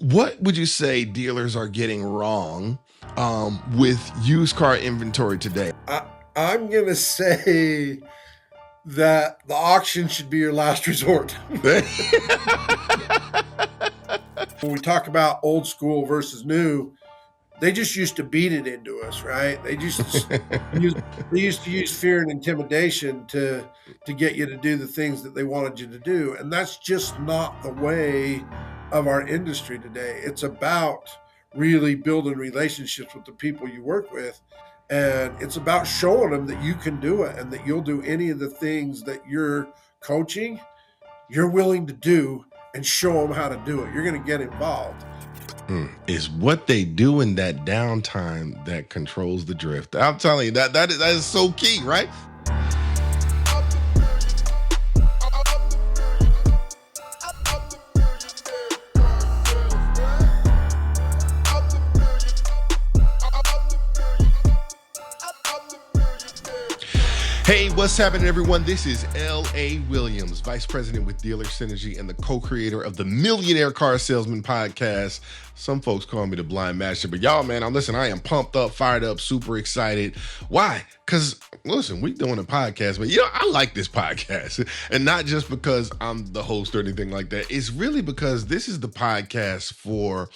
What would you say dealers are getting wrong with used car inventory today? I'm going to say that the auction should be your last resort. When we talk about old school versus new, they just used to beat it into us, right? They used to use fear and intimidation to get you to do the things that they wanted you to do. And that's just not the way of our industry today. It's about really building relationships with the people you work with. And it's about showing them that you can do it and that you'll do any of the things that you're coaching, you're willing to do, and show them how to do it. You're going to get involved. Is what they do in that downtime that controls the drift. I'm telling you, that is so key, right? Hey, what's happening, everyone? This is L.A. Williams, Vice President with Dealer Synergy and the co-creator of the Millionaire Car Salesman Podcast. Some folks call me the Blind Master, but y'all, man, I am pumped up, fired up, super excited. Why? Because, listen, we doing a podcast, but I like this podcast. And not just because I'm the host or anything like that. It's really because this is the podcast for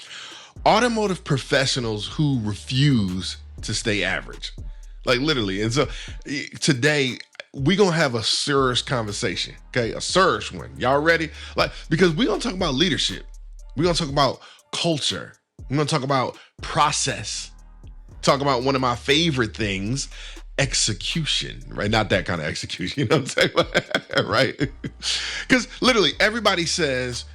automotive professionals who refuse to stay average. Like literally. And so today we're going to have a serious conversation. Okay. A serious one. Y'all ready? Because we're going to talk about leadership. We're going to talk about culture. We're going to talk about process. Talk about one of my favorite things, execution, right? Not that kind of execution. You know what I'm saying? Right. Because literally everybody says,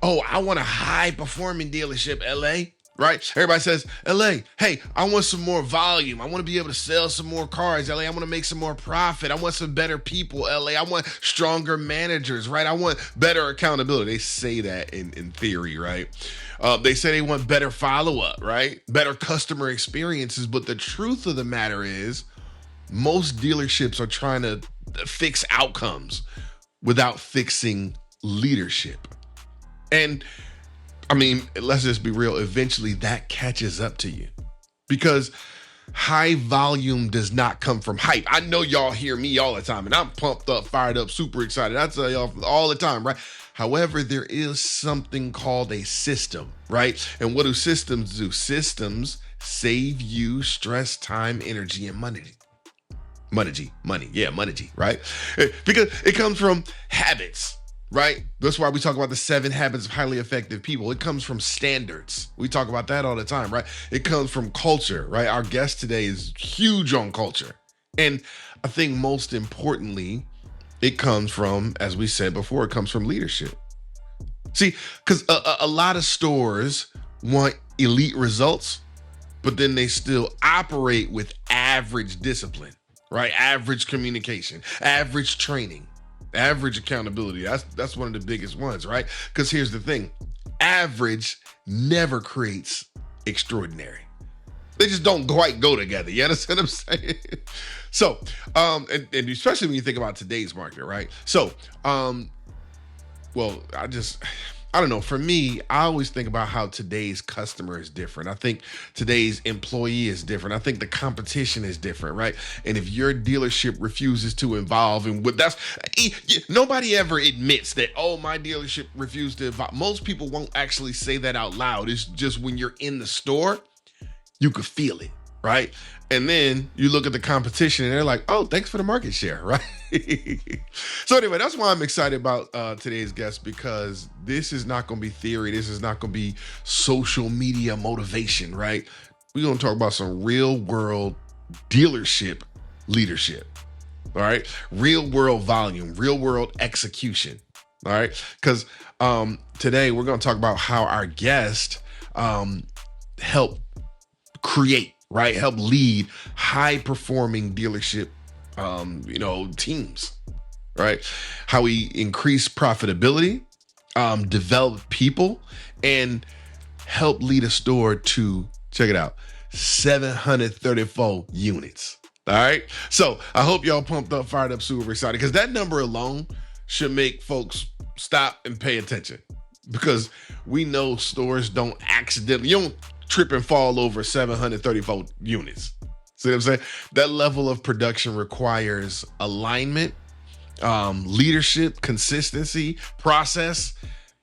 oh, I want a high performing dealership, LA. Right? Everybody says, LA, hey, I want some more volume. I want to be able to sell some more cars. LA, I want to make some more profit. I want some better people. LA, I want stronger managers, right? I want better accountability. They say that in theory, right? They say they want better follow-up, right? Better customer experiences. But the truth of the matter is most dealerships are trying to fix outcomes without fixing leadership. And let's just be real. Eventually that catches up to you because high volume does not come from hype. I know y'all hear me all the time and I'm pumped up, fired up, super excited. I tell y'all all the time, right? However, there is something called a system, right? And what do systems do? Systems save you stress, time, energy, and money. Money, right? Because it comes from habits. Right? That's why we talk about the 7 habits of highly effective people. It comes from standards. We talk about that all the time, right? It comes from culture, right? Our guest today is huge on culture. And I think most importantly, it comes from, as we said before, it comes from leadership. See, because a lot of stores want elite results, but then they still operate with average discipline, right? Average communication, average training. Average accountability. That's one of the biggest ones, right? Because here's the thing. Average never creates extraordinary. They just don't quite go together. You understand what I'm saying? So, and especially when you think about today's market, right? So, I don't know. For me, I always think about how today's customer is different. I think today's employee is different. I think the competition is different, right? And if your dealership refuses to evolve, nobody ever admits that, oh, my dealership refused to evolve. Most people won't actually say that out loud. It's just when you're in the store, you could feel it, right? And then you look at the competition and they're like, oh, thanks for the market share, right? So anyway, that's why I'm excited about today's guest, because this is not going to be theory. This is not going to be social media motivation, right? We're going to talk about some real world dealership leadership, all right? Real world volume, real world execution, all right? Because today we're going to talk about how our guest helped create, right? Help lead high performing dealership, teams, right? How we increase profitability, develop people, and help lead a store to, check it out, 734 units. All right. So I hope y'all pumped up, fired up, super excited, because that number alone should make folks stop and pay attention. because we know stores don't accidentally, you don't trip and fall over 730 volt units. See what I'm saying? That level of production requires alignment, leadership, consistency, process,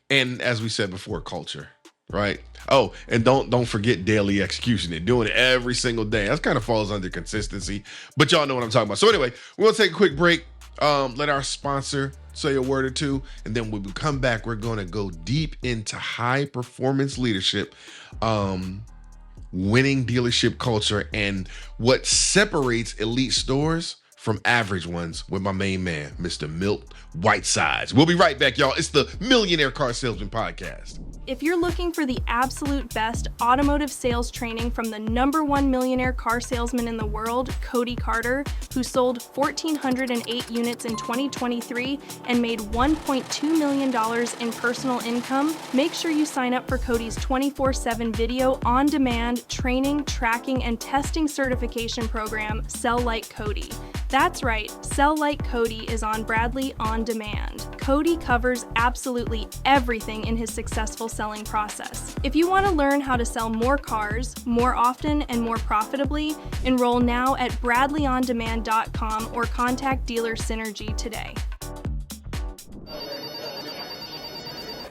and as we said before, culture, right? Oh, and don't forget daily execution and doing it every single day. That kind of falls under consistency, but y'all know what I'm talking about. So anyway, we're gonna take a quick break. Let our sponsor say a word or two, and then when we come back, we're gonna go deep into high performance leadership, winning dealership culture, and what separates elite stores from average ones with my main man, Mr. Milt Whitesides. We'll be right back, y'all. It's the Millionaire Car Salesman Podcast. If you're looking for the absolute best automotive sales training from the #1 millionaire car salesman in the world, Cody Carter, who sold 1,408 units in 2023 and made $1.2 million in personal income, make sure you sign up for Cody's 24/7 video on-demand training, tracking, and testing certification program, Sell Like Cody. That's right, Sell Like Cody is on Bradley On Demand. Cody covers absolutely everything in his successful selling process. If you want to learn how to sell more cars, more often, and more profitably, enroll now at bradleyondemand.com or contact Dealer Synergy today.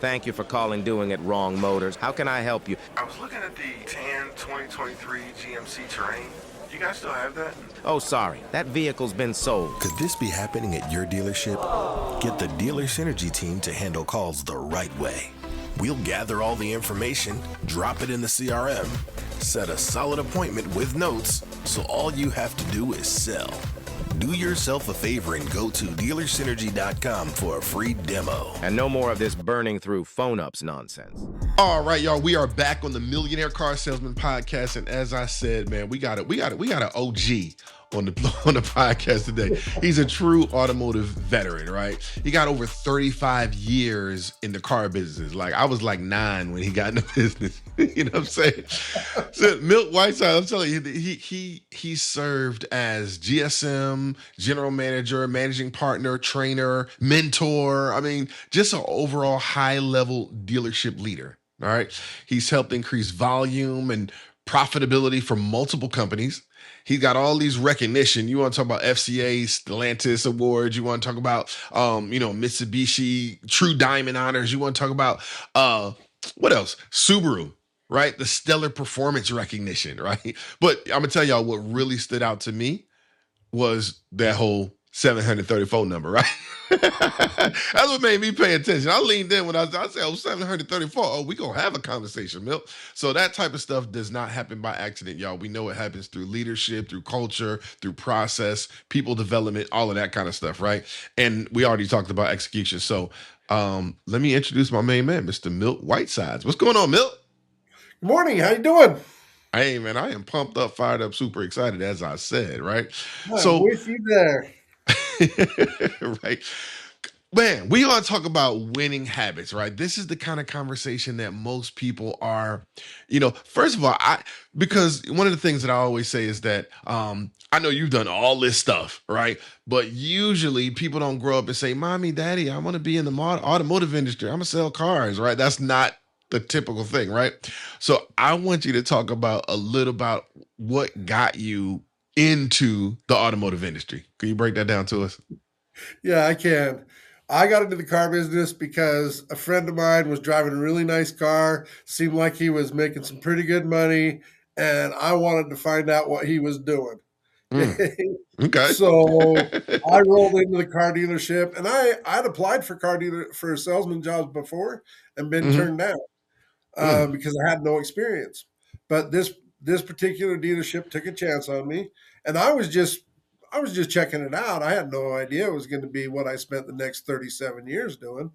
Thank you for calling Doing It Wrong Motors. How can I help you? I was looking at the tan 2023 GMC Terrain. You guys still have that? Oh, sorry. That vehicle's been sold. Could this be happening at your dealership? Get the Dealer Synergy team to handle calls the right way. We'll gather all the information, drop it in the CRM, set a solid appointment with notes, so all you have to do is sell. Do yourself a favor and go to dealersynergy.com for a free demo. And no more of this burning through phone-ups nonsense. All right, y'all. We are back on the Millionaire Car Salesman Podcast, and as I said, man, we got an OG on the podcast today. He's a true automotive veteran, right? He got over 35 years in the car business. Like I was like 9 when he got in the business. You know what I'm saying? So Milt Whiteside, I'm telling you, he served as GSM, general manager, managing partner, trainer, mentor. I mean, just an overall high-level dealership leader. All right. He's helped increase volume and profitability for multiple companies. He's got all these recognition. You want to talk about FCA, Stellantis awards. You want to talk about, Mitsubishi True Diamond honors. You want to talk about, what else? Subaru, right? The stellar performance recognition, right? But I'm gonna tell y'all what really stood out to me was that whole 730 phone number, right? That's what made me pay attention. I leaned in when I said, 734. Oh, we gonna have a conversation, Milt. So that type of stuff does not happen by accident, y'all. We know it happens through leadership, through culture, through process, people development, all of that kind of stuff, right? And we already talked about execution. So let me introduce my main man, Mr. Milt Whitesides. What's going on, Milt? Good morning. How you doing? Hey, man, I am pumped up, fired up, super excited, as I said, right? I'm with you there. Right. Man, we want to talk about winning habits, right? This is the kind of conversation that most people are, first of all, because one of the things that I always say is that I know you've done all this stuff, right? But usually people don't grow up and say, Mommy, Daddy, I want to be in the automotive industry. I'm going to sell cars, right? That's not the typical thing, right? So I want you to talk about a little about what got you into the automotive industry. Can you break that down to us? Yeah, I can. I got into the car business because a friend of mine was driving a really nice car, seemed like he was making some pretty good money, and I wanted to find out what he was doing. Okay. So I rolled into the car dealership, and I'd applied for salesman jobs before and been turned down because I had no experience. But this particular dealership took a chance on me, and I was just checking it out. I had no idea it was going to be what I spent the next 37 years doing.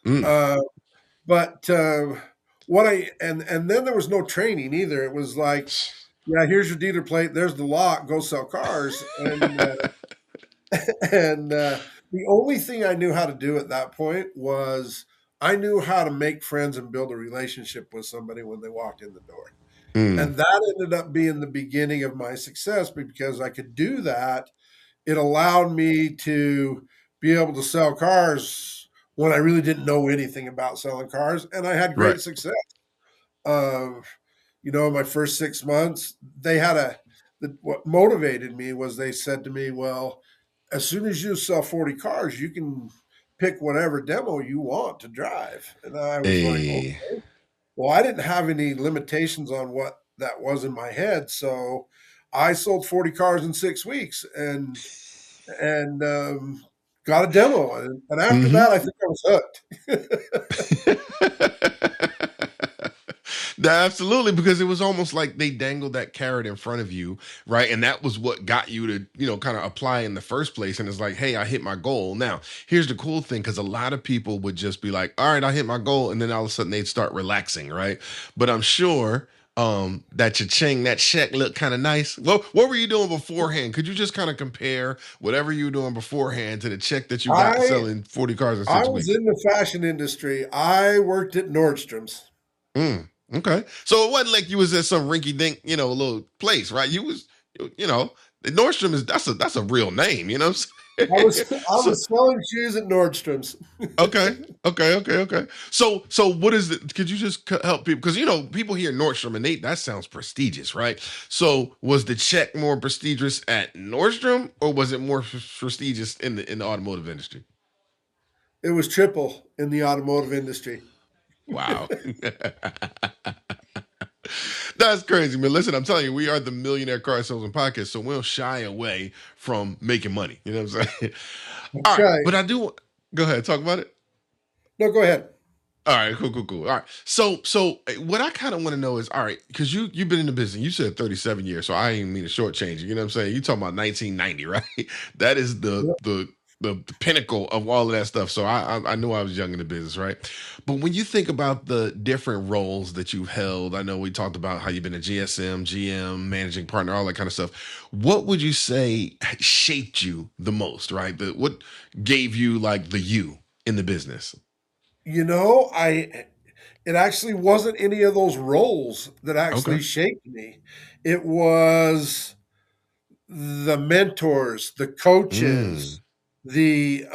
But then there was no training either. It was like, yeah, here's your dealer plate. There's the lot. Go sell cars. And the only thing I knew how to do at that point was I knew how to make friends and build a relationship with somebody when they walked in the door. And that ended up being the beginning of my success because I could do that. It allowed me to be able to sell cars when I really didn't know anything about selling cars, and I had Right. great success. Um, my first 6 months, what motivated me was they said to me, well, as soon as you sell 40 cars, you can pick whatever demo you want to drive. And I was like, Hey. okay. Well, I didn't have any limitations on what that was in my head. So I sold 40 cars in 6 weeks and got a demo. And after Mm-hmm. that, I think I was hooked. Absolutely, because it was almost like they dangled that carrot in front of you, right? And that was what got you to, kind of apply in the first place. And it's like, hey, I hit my goal. Now, here's the cool thing, because a lot of people would just be like, all right, I hit my goal. And then all of a sudden they'd start relaxing, right? But I'm sure that cha-ching, that check looked kind of nice. Well, what were you doing beforehand? Could you just kind of compare whatever you were doing beforehand to the check that you got I selling 40 cars in I six was weeks? in the fashion industry. I worked at Nordstrom's. Okay. So it wasn't like you was at some rinky dink, little place, right? You was, Nordstrom that's a real name, you know what I'm I saying? was I So, was selling shoes at Nordstrom's. okay. So what is it? Could you just help people? Because, people hear Nordstrom and that sounds prestigious, right? So was the check more prestigious at Nordstrom, or was it more prestigious in the automotive industry? It was triple in the automotive industry. Wow. That's crazy, man. Listen, I'm telling you, we are the Millionaire Car Salesman Podcast, so we don't shy away from making money. You know what I'm saying? All That's right, right. but I do. Go ahead, talk about it. No, go ahead. All right, cool. All right, so what I kind of want to know is, all right, because you've been in the business. You said 37 years, so I ain't mean to shortchange you. You know what I'm saying? You talking about 1990, right? That is Yep. the pinnacle of all of that stuff. So I knew I was young in the business, right? But when you think about the different roles that you've held, I know we talked about how you've been a GSM, GM, managing partner, all that kind of stuff. What would you say shaped you the most, right? What gave you like the you in the business? It actually wasn't any of those roles that Okay. actually shaped me. It was the mentors, the Mm, coaches, the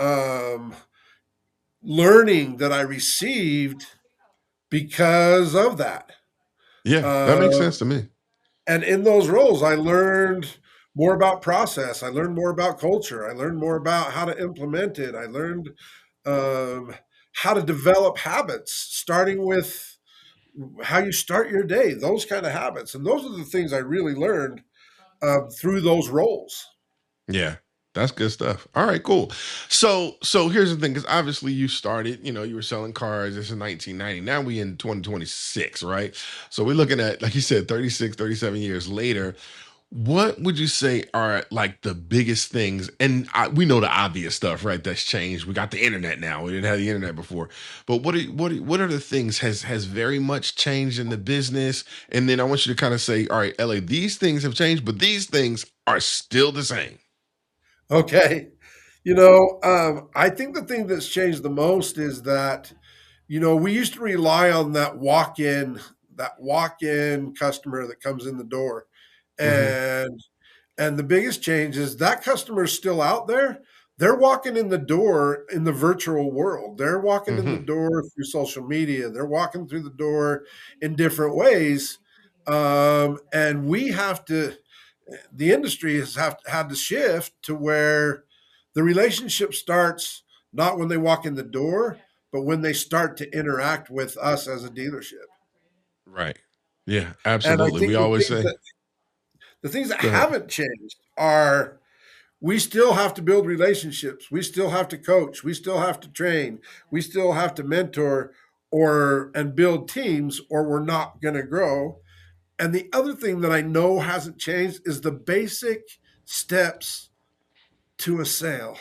learning that I received because of that. yeah, that Uh, makes sense to me. and in those roles, I learned more about process. I learned more about culture. I learned more about how to implement it. I learned um, how to develop habits, starting with how you start your day, those kind of habits. And those are the things I really learned through those roles. Yeah, that's good stuff. All right, cool. So here's the thing, because obviously you started, you were selling cars. This is 1990. Now we in 2026, right? So we're looking at, like you said, 36, 37 years later. What would you say are like the biggest things? And we know the obvious stuff, right? That's changed. We got the internet now. We didn't have the internet before. But what are the things has very much changed in the business? And then I want you to kind of say, all right, LA, these things have changed, but these things are still the same. Okay. I think the thing that's changed the most is that, we used to rely on that walk in customer that comes in the door. Hmm. And the biggest change is that customer is still out there. They're walking in the door in the virtual world. They're walking in the Hmm. door through social media. They're walking through the door in different ways. And the industry had to shift to where the relationship starts not when they walk in the door, but when they start to interact with us as a dealership. Right. Yeah, And I absolutely. think We always say, the things that go ahead. haven't changed are we still have to build relationships. We still have to coach. We still have to train. We still have to mentor and build teams, or we're not going to grow. And the other thing that I know hasn't changed is the basic steps to a sale.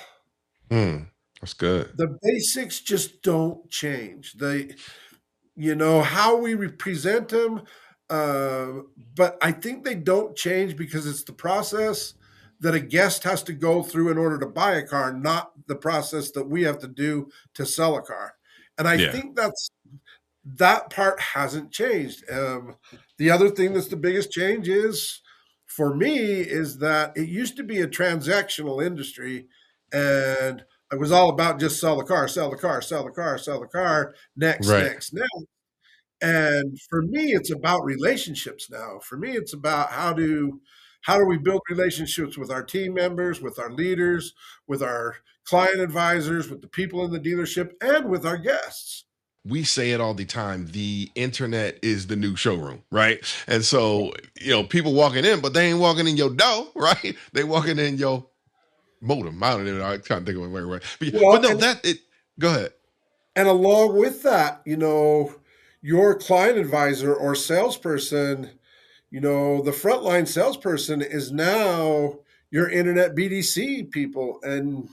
That's good. The basics just don't change. How we represent them, uh, but I think they don't change because it's the process that a guest has to go through in order to buy a car, not the process that we have to do to sell a car. And I Yeah. think that part hasn't changed. The other thing that's the biggest change is for me is that it used to be a transactional industry, and It was all about just sell the car, sell the car, sell the car, sell the car, next, Right. next, next. And for me, it's about relationships now. For me, it's about how do we build relationships with our team members, with our leaders, with our client advisors, with the people in the dealership, and with our guests. We say it all the time. The internet is the new showroom, right? And so, people walking in, but they ain't walking in your door, right? They walking in your modem. I don't know. I can't think of it right. But Well, no, go ahead. and along with that, your client advisor or salesperson, the frontline salesperson is now your internet BDC people, and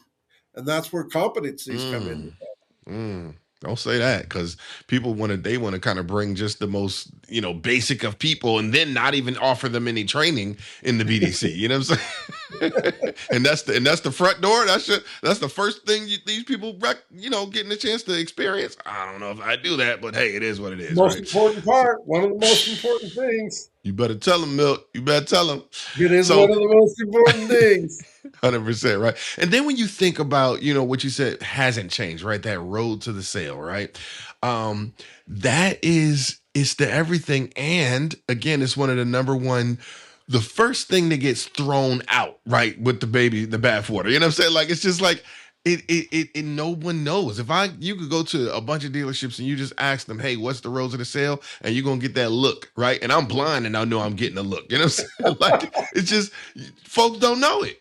that's where competencies come in. Don't say that, because people they want to kind of bring just the most, basic of people, and then not even offer them any training in the BDC. You know what I'm saying? and that's the front door. That's the first thing these people getting a chance to experience. I don't know if I do that, but hey, it is what it is. Most Right? important part, one of the most important things. You better tell them, Milt. You better tell them. It is So, one of the most important things. 100%, right? And then when you think about, what you said hasn't changed, right? That road to the sale, right? It's the everything. And again, it's one of the number one, the first thing that gets thrown out, right? With the bathwater. You know what I'm saying? Like, it's just like, it no one knows. You could go to a bunch of dealerships and you just ask them, hey, what's the roads of the sale? And you're gonna get that look, right? And I'm blind and I know I'm getting a look. You know what I'm saying? Like, it's just folks don't know it.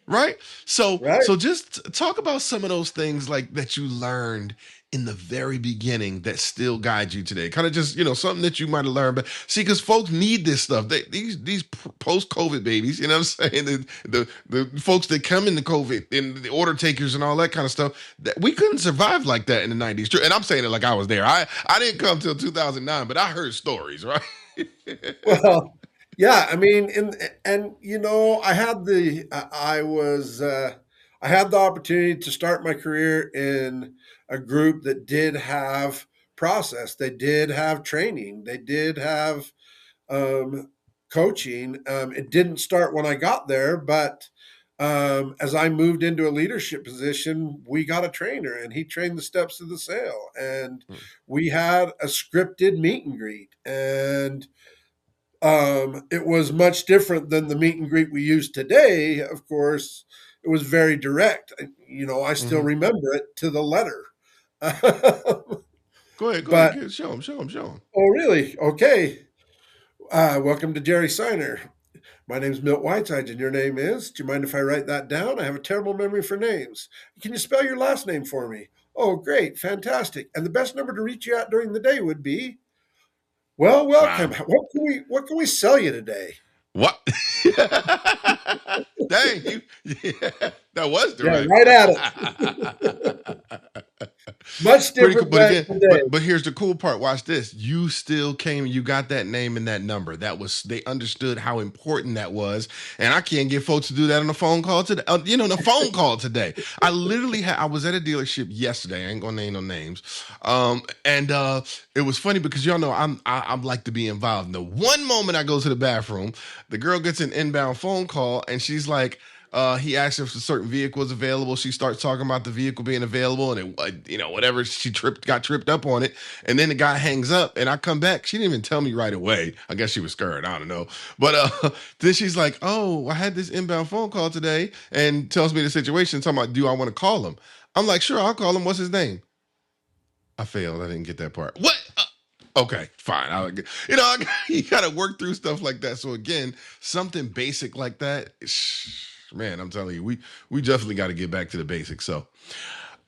Right. So Right. just talk about some of those things like that you learned in the very beginning that still guide you today. Kind of just, something that you might have learned. But see, because folks need this stuff. These post-COVID babies, you know what I'm saying? The folks that come into COVID and the order takers and all that kind of stuff, that we couldn't survive like that in the 90s. And I'm saying it like I was there. I didn't come till 2009, but I heard stories, right? Well, yeah, I mean, and I had I had the opportunity to start my career in a group that did have process. They did have training. They did have coaching. It didn't start when I got there, but as I moved into a leadership position, we got a trainer, and he trained the steps of the sale, and we had a scripted meet and greet, and it was much different than the meet and greet we use today. Of course, it was very direct. I still remember it to the letter. Go ahead. But Show them. oh, really? Okay. Welcome to Jerry Signer. My name's Milt Whitesides, and your name is? Do you mind if I write that down? I have a terrible memory for names. Can you spell your last name for me? Oh, great. Fantastic. And the best number to reach you at during the day would be? Well, welcome. Wow. What can we sell you today? What? Dang, that was Yeah, direct. right at it. Much Pretty cool. different But back again, today. but here's the cool part. Watch this. You still came. You got that name and that number. They understood how important that was. And I can't get folks to do that on the phone call today. The phone call today. I literally I was at a dealership yesterday. I ain't gonna name no names. And it was funny because y'all know I'm like to be involved. And the one moment I go to the bathroom, the girl gets an inbound phone call and she's like, he asked if a certain vehicle was available. She starts talking about the vehicle being available, and whatever, she got tripped up on it. And then the guy hangs up, and I come back. She didn't even tell me right away. I guess she was scared. I don't know. But then she's like, "Oh, I had this inbound phone call today," and tells me the situation. Talking about, do I want to call him? I'm like, sure, I'll call him. What's his name? I failed. I didn't get that part. What? Okay, fine. You gotta work through stuff like that. So again, something basic like that. Man, I'm telling you, we definitely got to get back to the basics. So,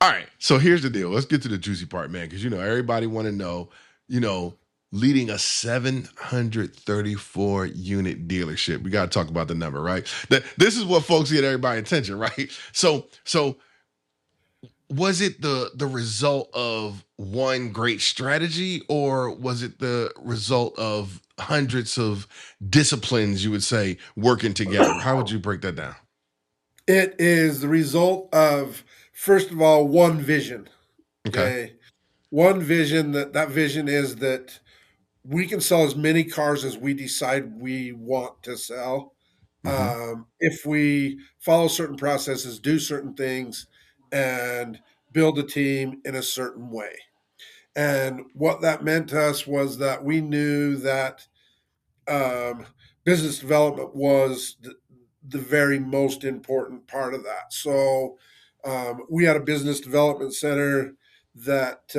all right. So here's the deal. Let's get to the juicy part, man, because everybody want to know, leading a 734 unit dealership. We got to talk about the number, right? This is what folks get everybody's attention, right? So was it the result of one great strategy, or was it the result of hundreds of disciplines, you would say, working together? How would you break that down? It is the result of, first of all, one vision. Okay. One vision. That vision is that we can sell as many cars as we decide we want to sell. Mm-hmm. If we follow certain processes, do certain things, and build a team in a certain way. And what that meant to us was that we knew that business development was the very most important part of that. So we had a business development center that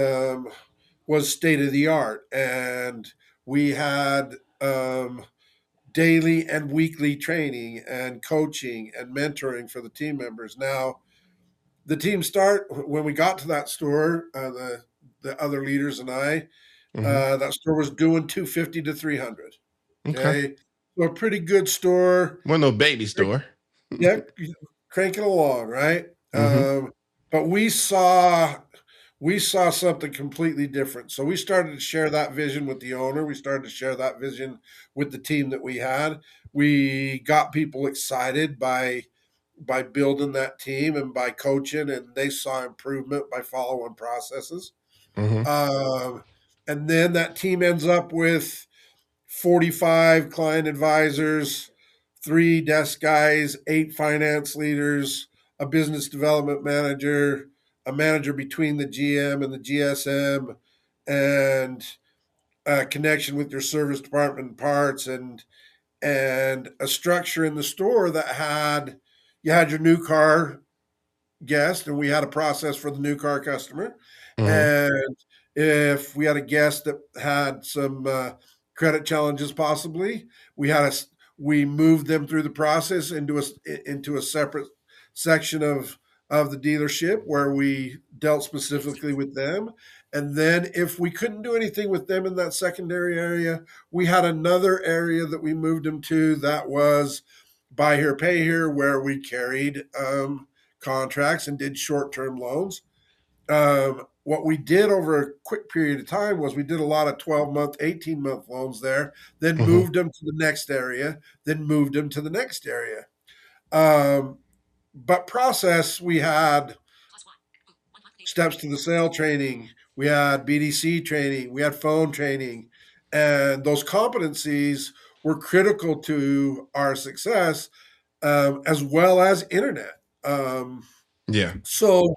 was state of the art, and we had daily and weekly training and coaching and mentoring for the team members. Now, the team start when we got to that store, the other leaders and I, that store was doing 250 to 300. Okay. Okay. So a pretty good store. Well, no baby store. Yeah. Cranking along. Right. Mm-hmm. But we saw something completely different. So we started to share that vision with the owner. We started to share that vision with the team that we had. We got people excited by building that team and by coaching, and they saw improvement by following processes. Mm-hmm. And then that team ends up with 45 client advisors, 3 desk guys, 8 finance leaders, a business development manager, a manager between the GM and the GSM, and a connection with your service department and parts, and a structure in the store that had you had your new car guest, and we had a process for the new car customer. Mm-hmm. And if we had a guest that had some credit challenges, possibly, we moved them through the process into a separate section of the dealership where we dealt specifically with them. And then if we couldn't do anything with them in that secondary area, we had another area that we moved them to that was buy here, pay here, where we carried contracts and did short-term loans. What we did over a quick period of time was we did a lot of 12-month, 18-month loans there, then Mm-hmm. moved them to the next area, then moved them to the next area. But process, we had steps to the sale training, we had BDC training, we had phone training, and those competencies were critical to our success, as well as internet. Yeah. So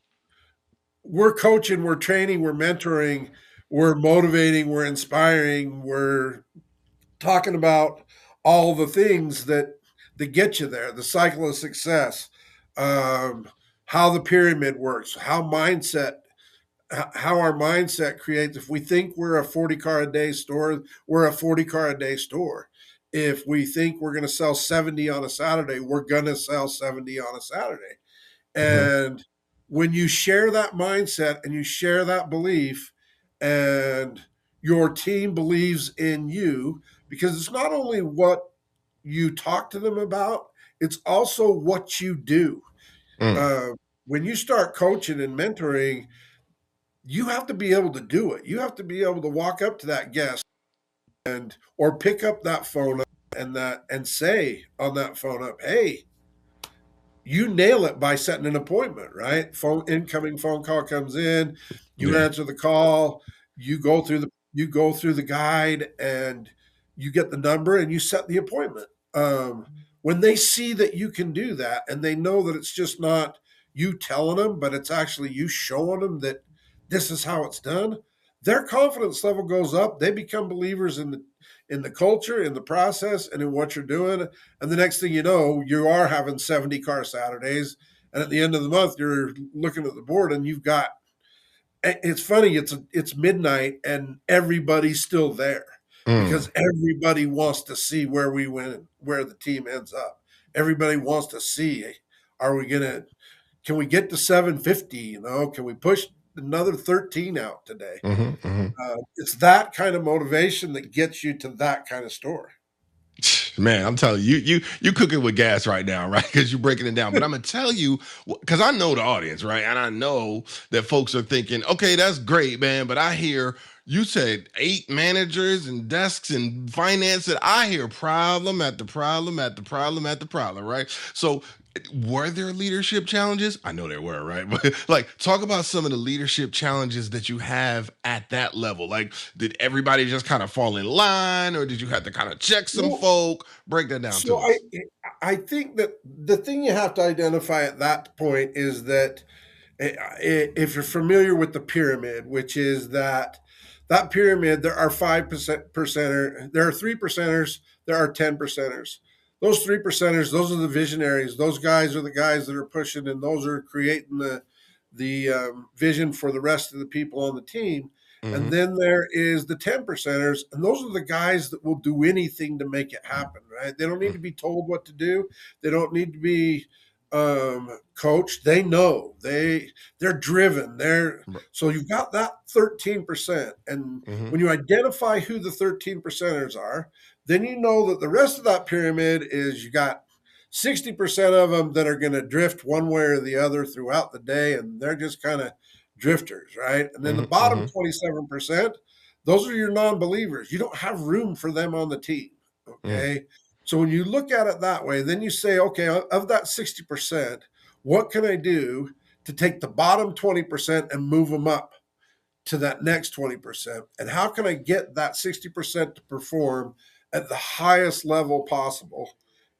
we're coaching, we're training, we're mentoring, we're motivating, we're inspiring, we're talking about all the things that get you there, the cycle of success, how the pyramid works, how our mindset creates. If we think we're a 40 car a day store, we're a 40 car a day store. If we think we're going to sell 70 on a Saturday, we're going to sell 70 on a Saturday. Mm-hmm. And when you share that mindset and you share that belief, and your team believes in you, because it's not only what you talk to them about, it's also what you do. When you start coaching and mentoring, you have to be able to do it. You have to be able to walk up to that guest or pick up that phone up and say on that phone up, hey, you nail it by setting an appointment, right? Incoming phone call comes in, you answer the call, you go through the guide, and you get the number and you set the appointment. When they see that you can do that, and they know that it's just not you telling them, but it's actually you showing them that this is how it's done, their confidence level goes up. They become believers in the culture, in the process, and in what you're doing. And the next thing you know, you are having 70 car Saturdays. And at the end of the month, you're looking at the board and you've got, it's funny, it's midnight and everybody's still there because everybody wants to see where we win, where the team ends up. Everybody wants to see, can we get to 750? Can we push another 13 out today? Mm-hmm. Mm-hmm. It's that kind of motivation that gets you to that kind of store. Man, I'm telling you, you cooking with gas right now, right? Because you're breaking it down. But I'm gonna tell you, because I know the audience, right? And I know that folks are thinking, okay, that's great, man. But I hear you said 8 managers and desks and finance. That I hear problem at the problem at the problem at the problem, right? So were there leadership challenges? I know there were, right? But like, talk about some of the leadership challenges that you have at that level. Like, did everybody just kind of fall in line, or did you have to kind of check some folk? Break that down to So us. I think that the thing you have to identify at that point is that If you're familiar with the pyramid, which is that pyramid, there are 5%, there are 3%ers, there are 10%ers. Those 3%ers, those are the visionaries. Those guys are the guys that are pushing, and those are creating the vision for the rest of the people on the team. And then there is the 10%ers, and those are the guys that will do anything to make it happen, right? They don't need to be told what to do. They don't need to be coached. They know they're driven. So you've got that 13%. And when you identify who the 13%ers are, then you know that the rest of that pyramid is you got 60% of them that are going to drift one way or the other throughout the day, and they're just kind of drifters, right? And then the bottom 27%, those are your non-believers. You don't have room for them on the team, okay? So when you look at it that way, then you say, okay, of that 60%, what can I do to take the bottom 20% and move them up to that next 20%? And how can I get that 60% to perform at the highest level possible?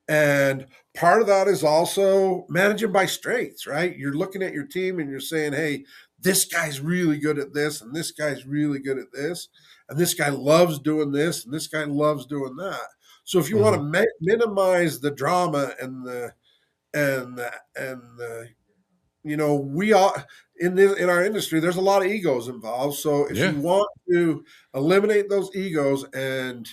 And part of that is also managing by strengths, right? You're looking at your team and you're saying, hey, this guy's really good at this, and this guy's really good at this, and this guy loves doing this, and this guy loves doing that. So if you want to minimize the drama and we all in our industry, there's a lot of egos involved. So if you want to eliminate those egos and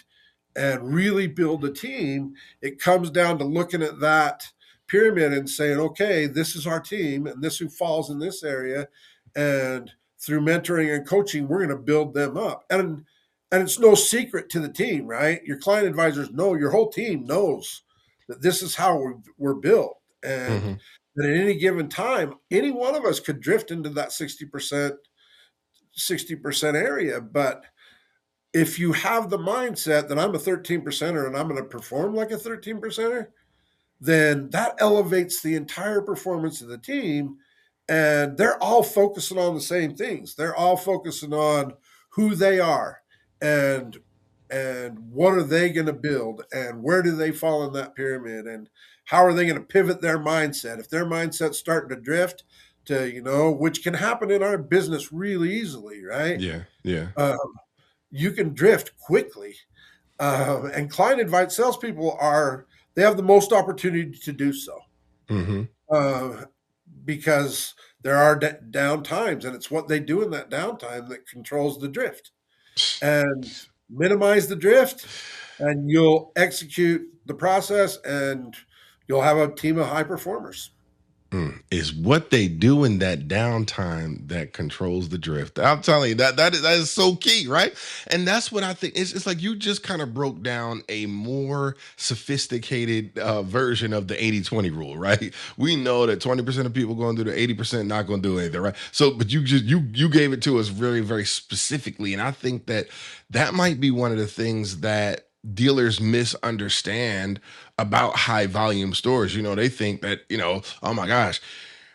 really build a team, it comes down to looking at that pyramid and saying, okay, this is our team, and this who falls in this area, and through mentoring and coaching, we're going to build them up. And it's no secret to the team, right? Your client advisors know, your whole team knows that this is how we're built. And that at any given time, any one of us could drift into that 60% area. But if you have the mindset that I'm a 13%er and I'm going to perform like a 13%er, then that elevates the entire performance of the team. And they're all focusing on the same things. They're all focusing on who they are and what are they going to build, and where do they fall in that pyramid, and how are they going to pivot their mindset. If their mindset's starting to drift to, which can happen in our business really easily, right? Yeah. You can drift quickly. And client advice salespeople they have the most opportunity to do so. Because there are down times, and it's what they do in that downtime that controls the drift. And minimize the drift, and you'll execute the process, and you'll have a team of high performers. Is what they do in that downtime that controls the drift. I'm telling you, that is so key, right? And that's what I think. It's like you just kind of broke down a more sophisticated version of the 80-20 rule, right? We know that 20% of people going to do the 80% not going to do anything, right? So, but you gave it to us very, very specifically. And I think that might be one of the things that dealers misunderstand about high volume stores. They think that, oh my gosh,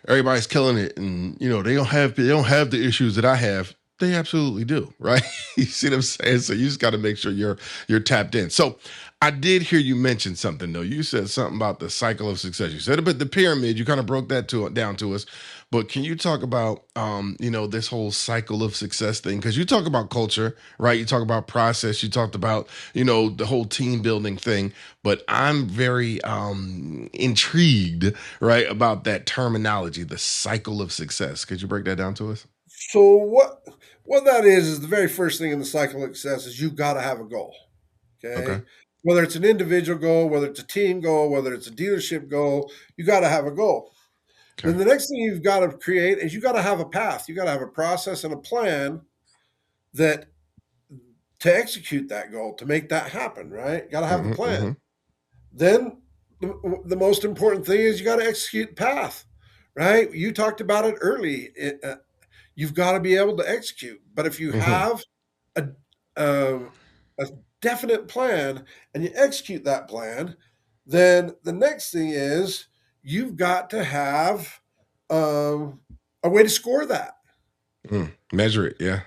everybody's killing it, and they don't have the issues that I have. They absolutely do, right? You see what I'm saying? So you just got to make sure you're tapped in. So I did hear you mention something though. You said something about the cycle of success. You said about the pyramid. You kind of broke that down to us. But can you talk about, this whole cycle of success thing? Because you talk about culture, right? You talk about process. You talked about, the whole team building thing. But I'm very intrigued, right, about that terminology, the cycle of success. Could you break that down to us? So what that is the very first thing in the cycle of success is you've got to have a goal. Okay. Whether it's an individual goal, whether it's a team goal, whether it's a dealership goal, you got to have a goal. Okay. Then the next thing you've got to create is you got to have a path. You got to have a process and a plan to execute that goal, to make that happen, right? You got to have a plan. Then the most important thing is you got to execute the path, right? You talked about it early. You've got to be able to execute. But if you have a definite plan and you execute that plan, then the next thing is you've got to have a way to score that. Measure it, yeah.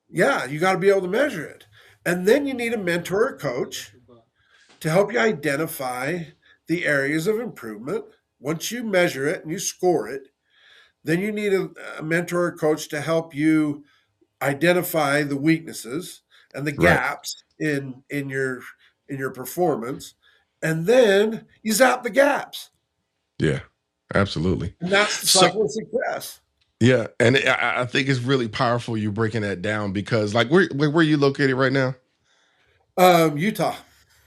Yeah, you got to be able to measure it. And then you need a mentor or coach to help you identify the areas of improvement. Once you measure it and you score it, then you need a mentor or coach to help you identify the weaknesses and the Right. gaps in your performance, and then you zap the gaps, Yeah. Absolutely. and that's the So cycle of success. yeah, and I think it's really powerful you breaking that down because like where are you located right now? Utah.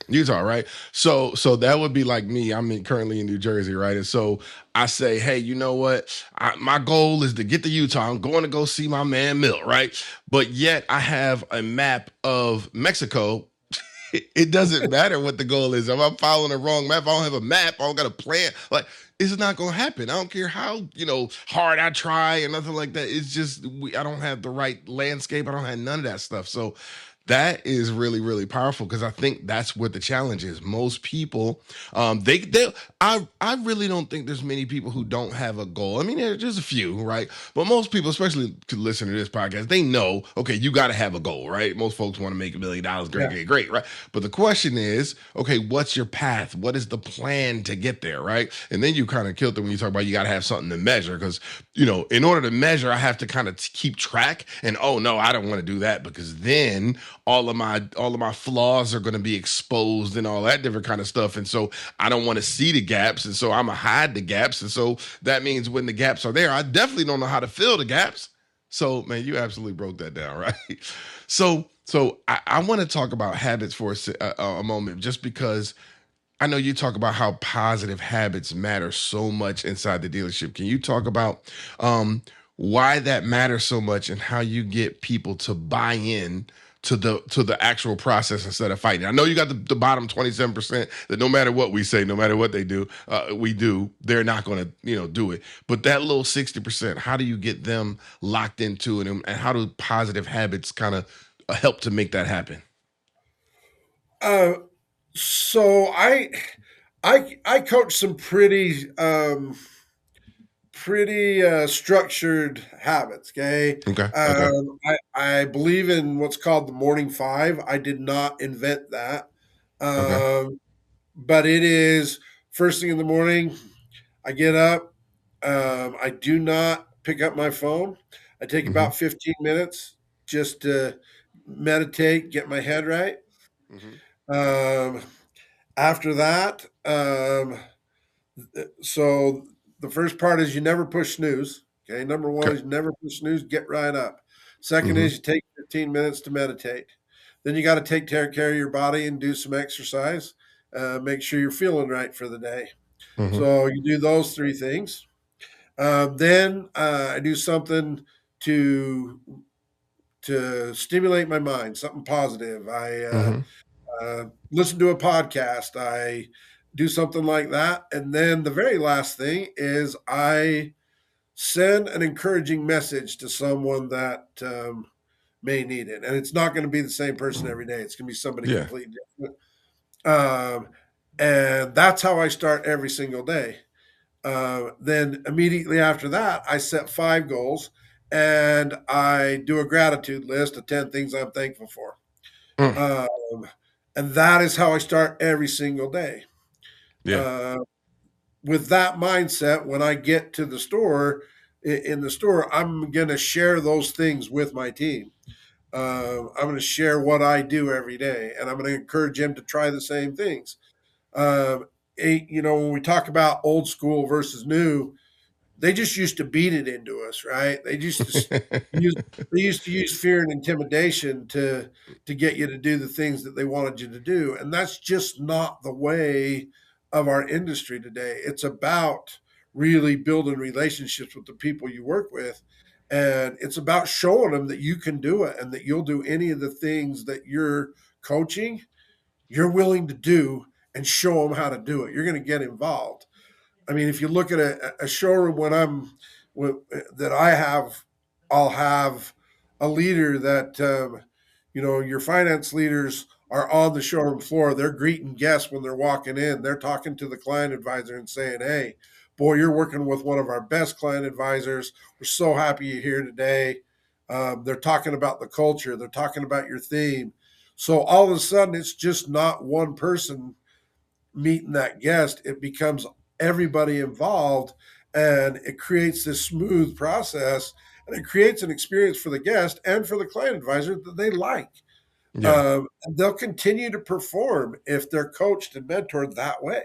Utah, right? So that would be like me. Currently in New Jersey, right? And so I say, hey, you know what? My goal is to get to Utah. I'm going to go see my man Milt, right? But yet I have a map of Mexico. It doesn't matter what the goal is. If I'm following the wrong map, I don't have a map. I don't got a plan. Like it's not going to happen. I don't care how hard I try and nothing like that. It's just I don't have the right landscape. I don't have none of that stuff. So that is really, really powerful because I think that's what the challenge is. Most people, I really don't think there's many people who don't have a goal. I mean, there's just a few, right? But most people, especially to listen to this podcast, they know, okay, you got to have a goal, right? Most folks want to make $1 million. Great, Yeah. great, great, right? But the question is, okay, what's your path? What is the plan to get there, right? And then you kind of killed it when you talk about you got to have something to measure because, in order to measure, I have to kind of keep track. And oh no, I don't want to do that because then all of my flaws are going to be exposed and all that different kind of stuff. And so I don't want to see the gaps. And so I'm gonna hide the gaps. And so that means when the gaps are there, I definitely don't know how to fill the gaps. So man, you absolutely broke that down, right? So I want to talk about habits for a moment, just because I know you talk about how positive habits matter so much inside the dealership. Can you talk about why that matters so much and how you get people to buy in to the actual process instead of fighting? I know you got the bottom 27% that no matter what we say, no matter what they do, they're not going to do it. But that little 60%, how do you get them locked into it, and how do positive habits kind of help to make that happen? Uh, so I coach some pretty structured habits. Okay. Okay. I believe in what's called the morning five. I did not invent that. Okay. But it is first thing in the morning. I get up. I do not pick up my phone. I take Hmm. about 15 minutes just to meditate, get my head right. Hmm. Um, After that, so the first part is you never push snooze. Okay. Number one Okay. is you never push snooze, get right up. Second Hmm. is you take 15 minutes to meditate. Then you got to take care of your body and do some exercise. Make sure you're feeling right for the day. Hmm. So you do those three things. Then I do something to stimulate my mind, something positive. I Hmm. listen to a podcast. I do something like that. And then the very last thing is I send an encouraging message to someone that may need it. And it's not going to be the same person every day. It's going to be somebody Yeah. completely different. Um, and that's how I start every single day. Then immediately after that, I set 5 goals and I do a gratitude list of 10 things I'm thankful for. Mm. Um, and that is how I start every single day. Yeah. Uh, with that mindset, when I get to the store, in the store, I'm going to share those things with my team. I'm going to share what I do every day, and I'm going to encourage them to try the same things. Um, when we talk about old school versus new, they just used to beat it into us, right? Use they used to use fear and intimidation to get you to do the things that they wanted you to do, and that's just not the way of our industry today. It's about really building relationships with the people you work with, and it's about showing them that you can do it and that you'll do any of the things that you're coaching, you're willing to do, and show them how to do it. You're going to get involved. I mean, if you look at a showroom that I have, I'll have a leader that, your finance leaders are on the showroom floor. They're greeting guests when they're walking in. They're talking to the client advisor and saying, hey, boy, you're working with one of our best client advisors. We're so happy you're here today. They're talking about the culture. They're talking about your theme. So all of a sudden, it's just not one person meeting that guest. It becomes everybody involved, and it creates this smooth process, and it creates an experience for the guest and for the client advisor that they like. Yeah. And they'll continue to perform if they're coached and mentored that way.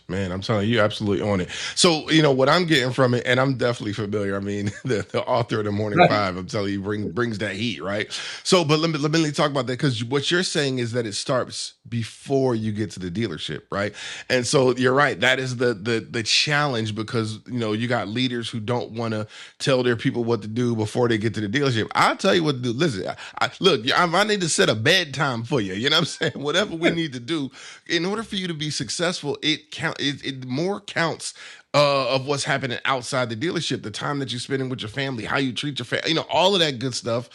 Man, I'm telling you, absolutely on it. So, what I'm getting from it, and I'm definitely familiar. I mean, the author of the Morning Five, I'm telling you, brings that heat, right? So, but let me talk about that, because what you're saying is that it starts before you get to the dealership, right? And so you're right. That is the challenge, because you got leaders who don't want to tell their people what to do before they get to the dealership. I'll tell you what to do. Listen, I need to set a bedtime for you. You know what I'm saying? Whatever we need to do in order for you to be successful. It more counts of what's happening outside the dealership, the time that you're spending with your family, how you treat your family, all of that good stuff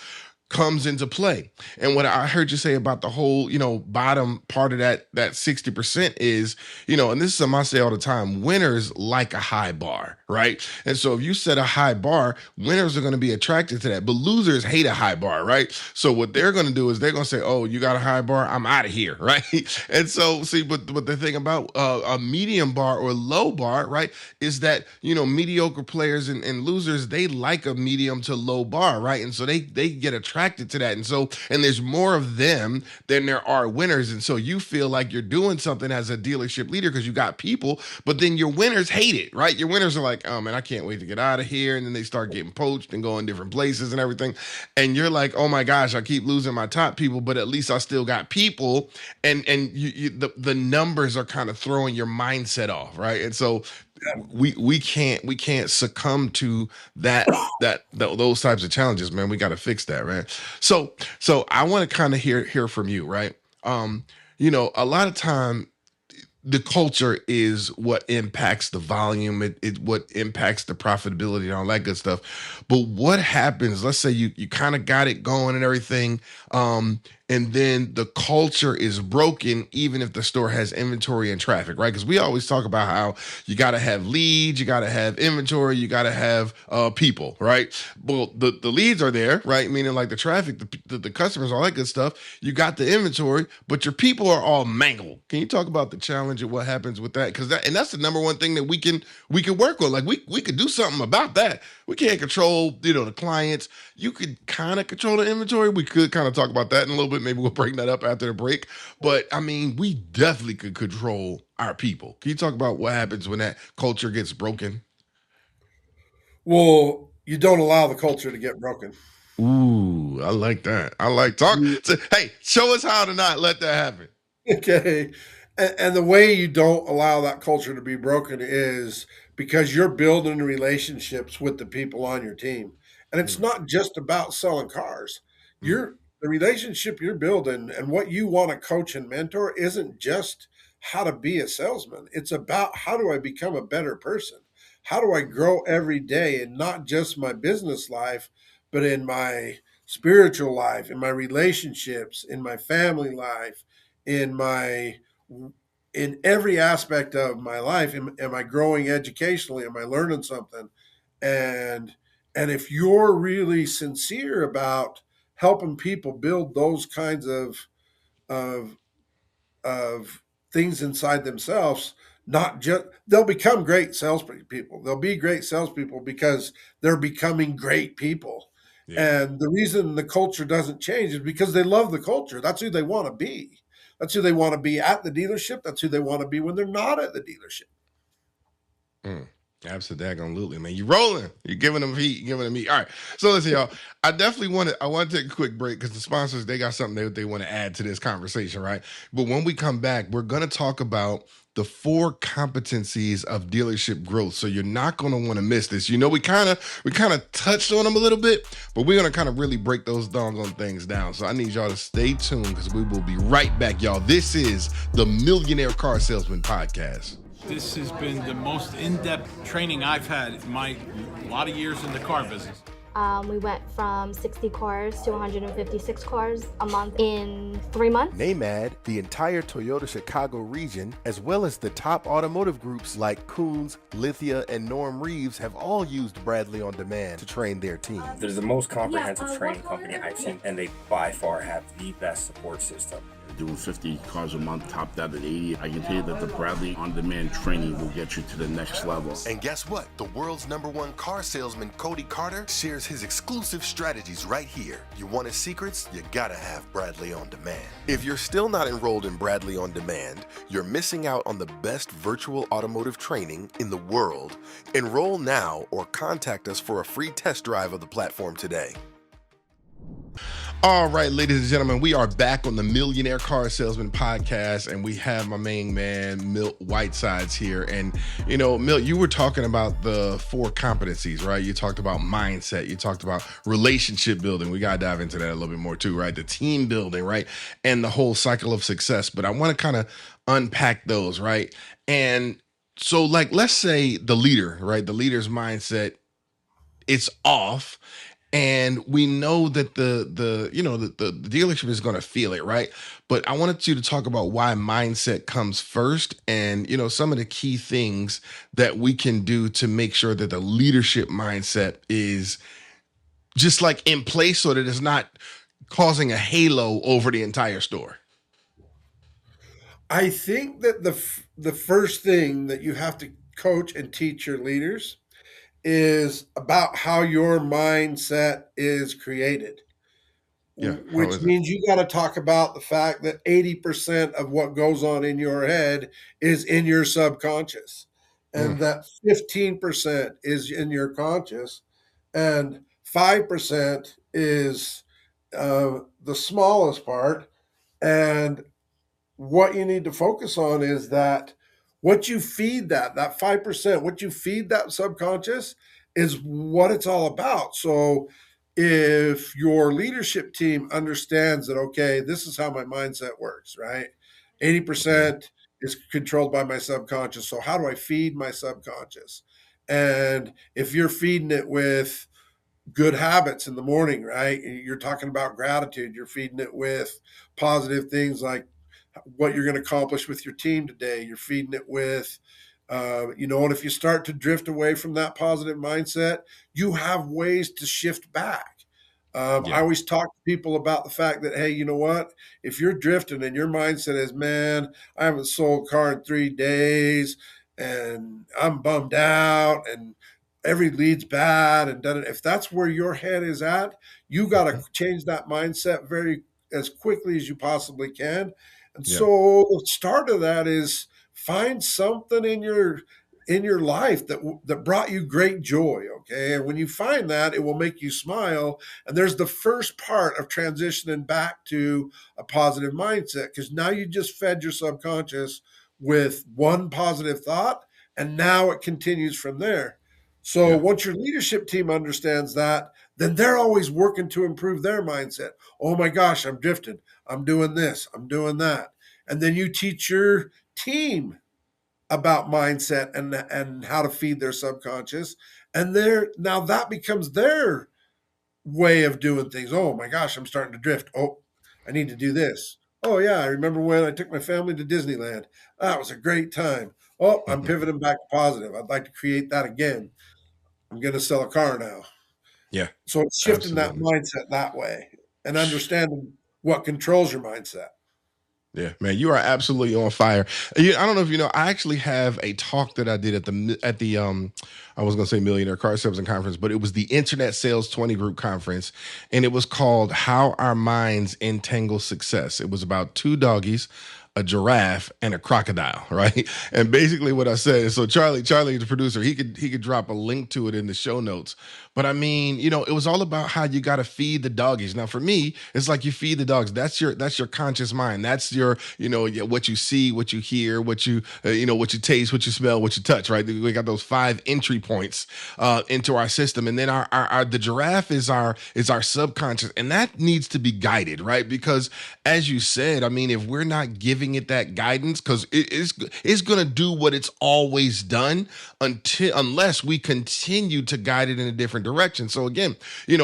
comes into play. And what I heard you say about the whole, bottom part of that 60% is, and this is something I say all the time, winners like a high bar, right? And so if you set a high bar, winners are going to be attracted to that, but losers hate a high bar, right? So what they're going to do is they're going to say, oh, you got a high bar, I'm out of here, right? And so see, but the thing about a medium bar or low bar, right, is that, mediocre players and losers, they like a medium to low bar, right? And so they get attracted to that. And there's more of them than there are winners. And so you feel like you're doing something as a dealership leader because you got people, but then your winners hate it, right? Your winners are like, oh man, I can't wait to get out of here. And then they start getting poached and going different places and everything. And you're like, oh my gosh, I keep losing my top people, but at least I still got people. And the numbers are kind of throwing your mindset off, right? And so we can't succumb to those types of challenges, man. We got to fix that, man. So I want to kind of hear from you, right? A lot of time the culture is what impacts the volume, it what impacts the profitability and all that good stuff. But what happens, let's say you kind of got it going and everything, and then the culture is broken, even if the store has inventory and traffic, right? Because we always talk about how you got to have leads, you got to have inventory, you got to have people, right? Well, the leads are there, right? Meaning like the traffic, the customers, all that good stuff. You got the inventory, but your people are all mangled. Can you talk about the challenge of what happens with that? Because that's the number one thing that we can work on. Like we could do something about that. We can't control, the clients. You could kind of control the inventory. We could kind of talk about that in a little bit. Maybe we'll bring that up after the break. But I mean, we definitely could control our people. Can you talk about what happens when that culture gets broken? Well, you don't allow the culture to get broken. Ooh, I like that. I like talking. Hey, show us how to not let that happen. Okay. And the way you don't allow that culture to be broken is because you're building relationships with the people on your team. And it's not just about selling cars. The relationship you're building and what you want to coach and mentor isn't just how to be a salesman. It's about how do I become a better person? How do I grow every day, and not just my business life, but in my spiritual life, in my relationships, in my family life, in every aspect of my life. Am I growing educationally? Am I learning something? And if you're really sincere about helping people build those kinds of things inside themselves, not just they'll become great salespeople. They'll be great salespeople because they're becoming great people. Yeah. And the reason the culture doesn't change is because they love the culture. That's who they want to be. That's who they want to be at the dealership. That's who they want to be when they're not at the dealership. Absolutely, man. You're rolling. You're giving them heat. You're giving them heat. All right. So listen, y'all. I want to take a quick break because the sponsors, they got something they want to add to this conversation, right? But when we come back, we're going to talk about the 4 competencies of dealership growth. So you're not going to want to miss this. We kind of touched on them a little bit, but we're going to kind of really break those doggone things down. So I need y'all to stay tuned because we will be right back, y'all. This is the Millionaire Car Salesman Podcast. This has been the most in-depth training I've had in my lot of years in the car business. We went from 60 cars to 156 cars a month in 3 months. NAMAD, the entire Toyota Chicago region, as well as the top automotive groups like Koons, Lithia, and Norm Reeves have all used Bradley On Demand to train their team. They're the most comprehensive training company I've seen, and they by far have the best support system. doing 50 cars a month, topped out at 80. I can tell you that the Bradley on-demand training will get you to the next level. And guess what? The world's #1 car salesman, Cody Carter, shares his exclusive strategies right here. You want his secrets? You gotta have Bradley On Demand. If you're still not enrolled in Bradley On Demand, you're missing out on the best virtual automotive training in the world. Enroll now or contact us for a free test drive of the platform today. All right, ladies and gentlemen, we are back on the Millionaire Car Salesman Podcast, and we have my main man, Milt Whitesides here. And, you know, Milt, you were talking about the 4 competencies, right? You talked about mindset. You talked about relationship building. We got to dive into that a little bit more too, right? The team building, right? And the whole cycle of success. But I want to kind of unpack those, right? And so, like, let's say the leader, right? The leader's mindset, it's off. And we know that the dealership is going to feel it, right? But I wanted you to talk about why mindset comes first, and some of the key things that we can do to make sure that the leadership mindset is just like in place, so that it's not causing a halo over the entire store. I think that the first thing that you have to coach and teach your leaders is about how your mindset is created. Yeah, which means you got to talk about the fact that 80% of what goes on in your head is in your subconscious, and that 15% is in your conscious, and 5% is the smallest part. And what you need to focus on is that what you feed that 5%, what you feed that subconscious is what it's all about. So if your leadership team understands that, okay, this is how my mindset works, right? 80% is controlled by my subconscious. So how do I feed my subconscious? And if you're feeding it with good habits in the morning, right? You're talking about gratitude. You're feeding it with positive things like what you're going to accomplish with your team today. You're feeding it with, and if you start to drift away from that positive mindset, you have ways to shift back. I always talk to people about the fact that, hey, you know what? If you're drifting and your mindset is, man, I haven't sold a car in 3 days and I'm bummed out and every lead's bad, and if that's where your head is at, you got to change that mindset as quickly as you possibly can. And so the start of that is find something in your life that brought you great joy, okay? And when you find that, it will make you smile. And there's the first part of transitioning back to a positive mindset, because now you just fed your subconscious with one positive thought, and now it continues from there. So once your leadership team understands that, then they're always working to improve their mindset. Oh my gosh, I'm drifting. I'm doing this. I'm doing that. And then you teach your team about mindset and how to feed their subconscious. And now that becomes their way of doing things. Oh my gosh, I'm starting to drift. Oh, I need to do this. Oh yeah, I remember when I took my family to Disneyland. That was a great time. Oh, I'm pivoting back to positive. I'd like to create that again. I'm going to sell a car now. Yeah. So it's shifting that mindset that way and understanding what controls your mindset. Yeah, man, you are absolutely on fire. I don't know if you know, I actually have a talk that I did at the I was going to say Millionaire Car Salesman Conference, but it was the Internet Sales 20 Group Conference, and it was called How Our Minds Entangle Success. It was about 2 doggies, a giraffe, and a crocodile, right? And basically what I said is, so Charlie, the producer, he could drop a link to it in the show notes. But I mean, it was all about how you got to feed the doggies. Now, for me, it's like you feed the dogs. That's your conscious mind. That's your, what you see, what you hear, what you taste, what you smell, what you touch, right? We got those 5 entry points into our system. And then the giraffe is our subconscious, and that needs to be guided, right? Because as you said, I mean, if we're not giving it that guidance, because it's going to do what it's always done unless we continue to guide it in a different direction. So again,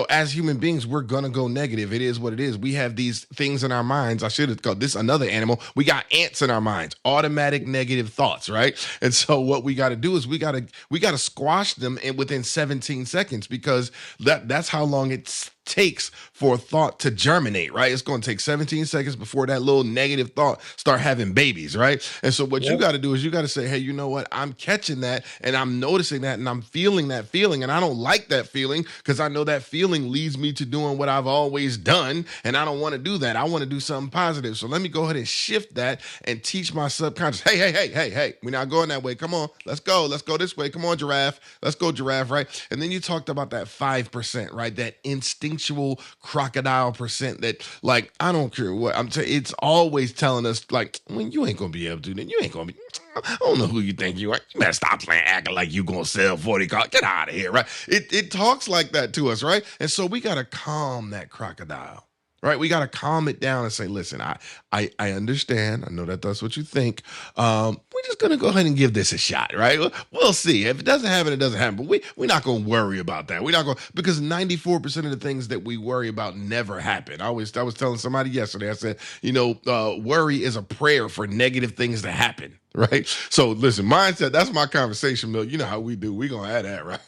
as human beings, we're going to go negative. It is what it is. We have these things in our minds. I should have called this another animal. We got ants in our minds, automatic negative thoughts, right? And so what we got to do is we got to squash them within 17 seconds, because that's how long it takes for a thought to germinate, right? It's going to take 17 seconds before that little negative thought start having babies, right? And so what you got to do is you got to say, hey, you know what? I'm catching that and I'm noticing that and I'm feeling that feeling and I don't like that feeling because I know that feeling leads me to doing what I've always done and I don't want to do that. I want to do something positive. So let me go ahead and shift that and teach my subconscious, hey, we're not going that way. Come on, let's go this way. Come on, giraffe. Let's go, giraffe, right? And then you talked about that 5%, right? That instinctual crocodile percent that, like, I don't care what I'm saying. It's always telling us, like, when you ain't gonna be able to do that, you ain't gonna be. I don't know who you think you are. You better stop playing, acting like you gonna sell 40 cars. Get out of here, right? It talks like that to us, right? And so we gotta calm that crocodile. Right, we got to calm it down and say, listen, I understand. I know that that's what you think. We're just gonna go ahead and give this a shot, right? We'll see. If it doesn't happen, it doesn't happen. But we're not gonna worry about that. We're not going because 94% of the things that we worry about never happen. I was telling somebody yesterday. I said, worry is a prayer for negative things to happen. Right. So listen, mindset. That's my conversation, Milt. You know how we do. We're gonna add that, right?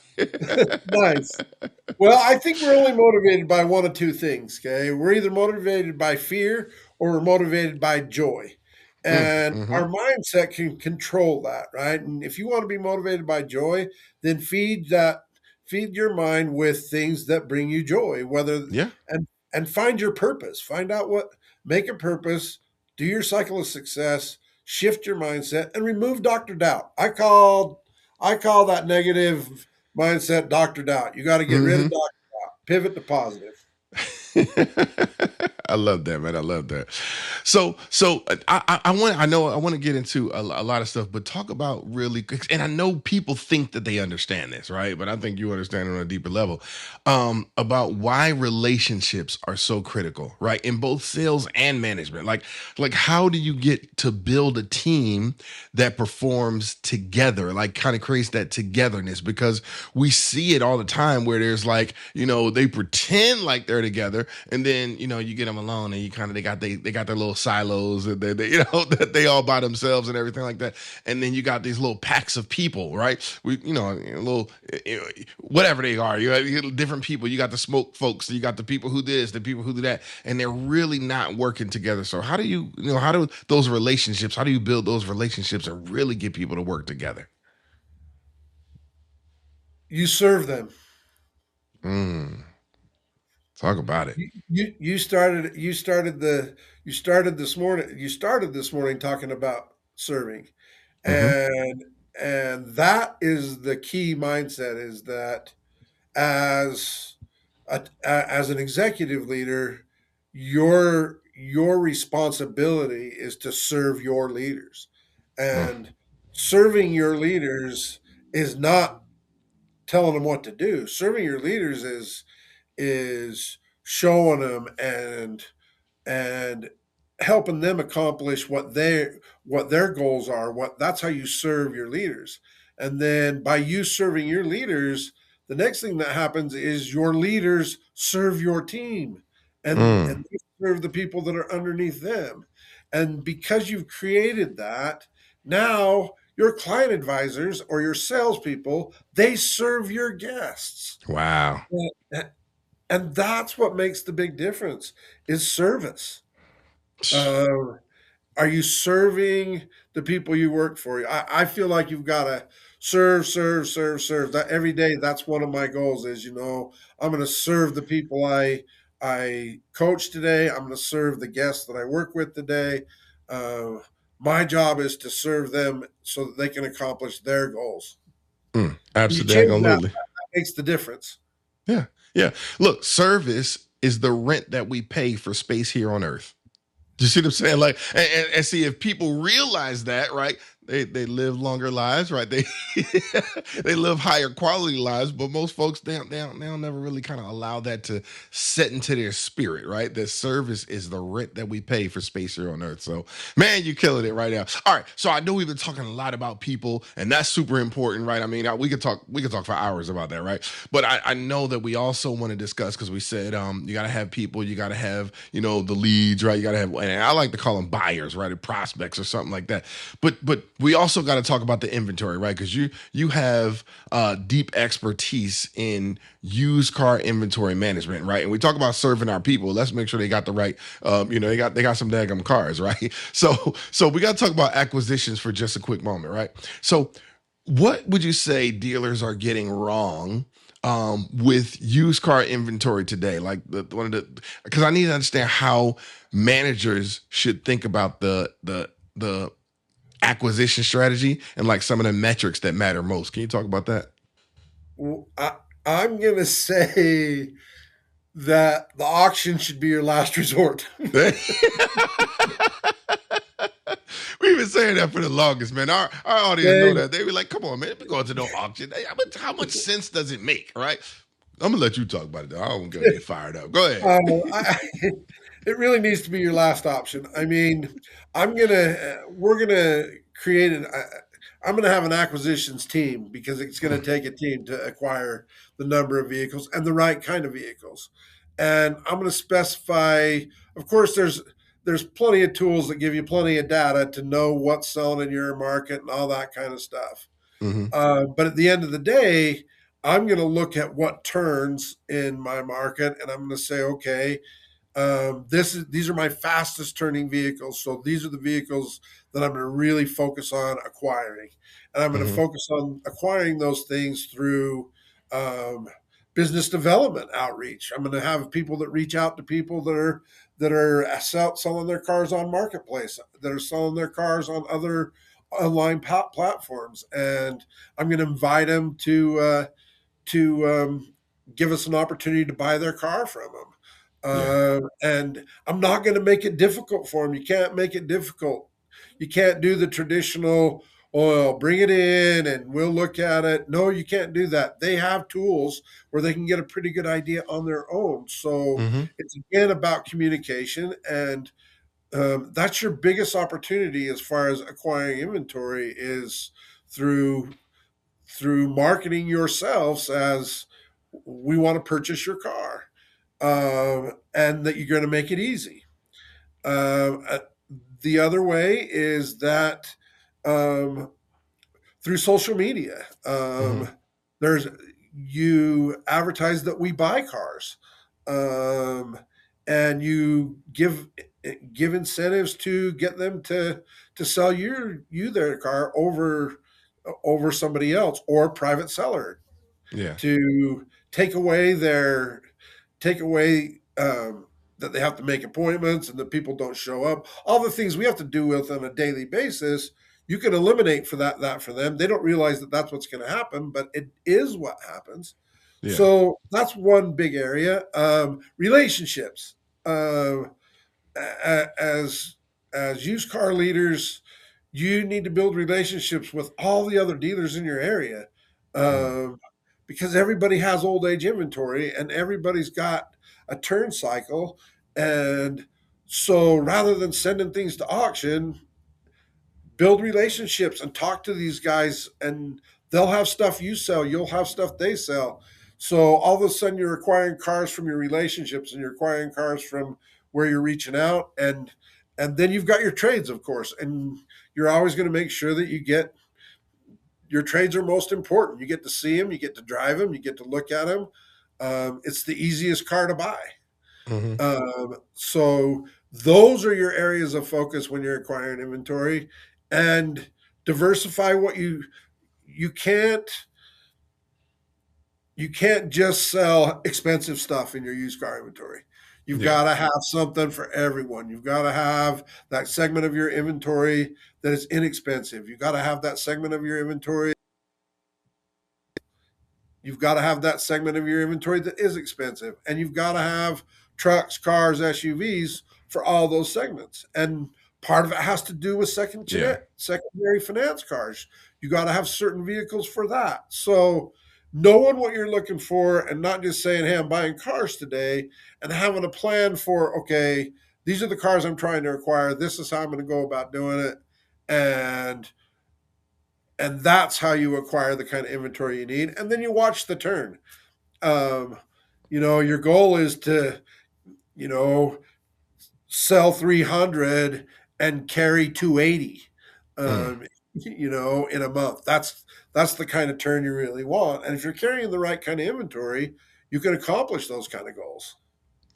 Nice. Well, I think we're only motivated by one of two things. Okay, we're either motivated by fear or we're motivated by joy, and our mindset can control that, right? And if you want to be motivated by joy, then feed your mind with things that bring you joy. And find your purpose. Find out make a purpose. Do your cycle of success. Shift your mindset and remove Dr. Doubt. I call that negative mindset Dr. Doubt. You got to get rid of Dr. Doubt. Pivot to positive. I love that, man. I love that. So I want to get into a lot of stuff, but talk about really, and I know people think that they understand this, right? But I think you understand it on a deeper level, about why relationships are so critical, right? In both sales and management. Like how do you get to build a team that performs together, like kind of creates that togetherness? Because we see it all the time where there's like, they pretend like they're together, and then you get them alone, and you kind of they got their little silos, and they that they all by themselves and everything like that, and then you got these little packs of people, right? Little whatever they are, you have different people. You got the smoke folks, you got the people who this, the people who do that, and they're really not working together. So how do you those relationships? How do you build those relationships and really get people to work together? You serve them. Talk about it. You started this morning talking about serving, and that is the key mindset. Is that as an executive leader, your responsibility is to serve your leaders, and serving your leaders is not telling them what to do. Serving your leaders is showing them and helping them accomplish what their goals are. That's how you serve your leaders. And then by you serving your leaders, the next thing that happens is your leaders serve your team and they serve the people that are underneath them. And because you've created that, now your client advisors or your salespeople, they serve your guests. Wow. And that's what makes the big difference is service. Are you serving the people you work for? I feel like you've got to serve. That every day, that's one of my goals is, I'm going to serve the people I coach today. I'm going to serve the guests that I work with today. My job is to serve them so that they can accomplish their goals. Absolutely. That makes the difference. Yeah. Yeah. Look, service is the rent that we pay for space here on earth. Do you see what I'm saying? Like, and see, if people realize that, right, they live longer lives, right? They live higher quality lives, but most folks, they'll never really kind of allow that to set into their spirit, right? That service is the rent that we pay for space here on earth. So, man, you're killing it right now. All right, so I know we've been talking a lot about people, and that's super important, right? I mean, we could talk for hours about that, right? But I know that we also want to discuss, because we said you got to have people, you got to have the leads, right? You got to have, and I like to call them buyers, right, or prospects or something like that. But we also got to talk about the inventory, right? Because you have deep expertise in used car inventory management, right? And we talk about serving our people. Let's make sure they got the right, they got some daggum cars, right? So we got to talk about acquisitions for just a quick moment, right? So what would you say dealers are getting wrong with used car inventory today? Like because I need to understand how managers should think about the acquisition strategy and like some of the metrics that matter most. Can you talk about that? Well, I'm going to say that the auction should be your last resort. We've been saying that for the longest, man. Our audience know that. They be like, come on, man, we going to no auction. Hey, how much sense does it make, right? I'm going to let you talk about it, though. I don't want to get fired up. Go ahead. It really needs to be your last option. I mean, we're going to create I'm going to have an acquisitions team because it's going to take a team to acquire the number of vehicles and the right kind of vehicles. And I'm going to specify, of course, there's plenty of tools that give you plenty of data to know what's selling in your market and all that kind of stuff. But at the end of the day, I'm going to look at what turns in my market, and I'm going to say, okay, these are my fastest turning vehicles. So these are the vehicles that I'm going to really focus on acquiring, and I'm going to focus on acquiring those things through business development outreach. I'm going to have people that reach out to people that are selling their cars on marketplace, that are selling their cars on other online platforms, and I'm going to invite them to give us an opportunity to buy their car from them. And I'm not going to make it difficult for them. You can't make it difficult. You can't do the traditional, bring it in and we'll look at it. No, you can't do that. They have tools where they can get a pretty good idea on their own. So it's again about communication, and that's your biggest opportunity as far as acquiring inventory is through marketing yourselves as we want to purchase your car, and that you're going to make it easy. The other way is that through social media, you advertise that we buy cars, and you give incentives to get them to sell you their car over somebody else or private seller, to take away that they have to make appointments and that people don't show up. All the things we have to do with on a daily basis, you can eliminate for that for them. They don't realize that that's what's going to happen, but it is what happens. Yeah. So that's one big area. Relationships. As used car leaders, you need to build relationships with all the other dealers in your area, because everybody has old age inventory and everybody's got a turn cycle. And so rather than sending things to auction, build relationships and talk to these guys, and they'll have stuff you sell, you'll have stuff they sell. So all of a sudden you're acquiring cars from your relationships, and you're acquiring cars from where you're reaching out, and then you've got your trades, of course, and you're always going to make sure that your trades are most important. You get to see them, you get to drive them, you get to look at them. It's the easiest car to buy. So those are your areas of focus when you're acquiring inventory, and diversify what you can't just sell expensive stuff in your used car inventory. You've got to have something for everyone. You've got to have that segment of your inventory that is inexpensive. You've got to have that segment of your inventory. You've got to have that segment of your inventory that is expensive. And you've got to have trucks, cars, SUVs for all those segments. And part of it has to do with secondary finance cars. You got to have certain vehicles for that. So knowing what you're looking for, and not just saying, hey, I'm buying cars today, and having a plan for, okay, these are the cars I'm trying to acquire. This is how I'm going to go about doing it. And that's how you acquire the kind of inventory you need. And then you watch the turn. Your goal is to, sell 300 and carry 280. in a month. That's the kind of turn you really want. And if you're carrying the right kind of inventory, you can accomplish those kind of goals.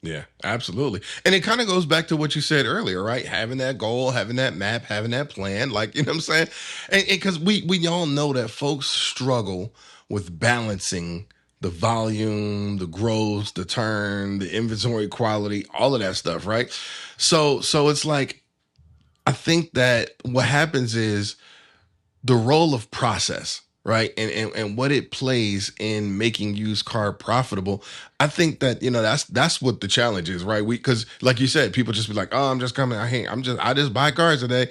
Yeah, absolutely. And it kind of goes back to what you said earlier, right? Having that goal, having that map, having that plan, like, you know what I'm saying? And because we all know that folks struggle with balancing the volume, the growth, the turn, the inventory quality, all of that stuff, right? So it's like, I think that what happens is the role of process, right? And what it plays in making used car profitable. I think that, that's what the challenge is, right? Because like you said, people just be like, oh, I'm just coming. I just buy cars today.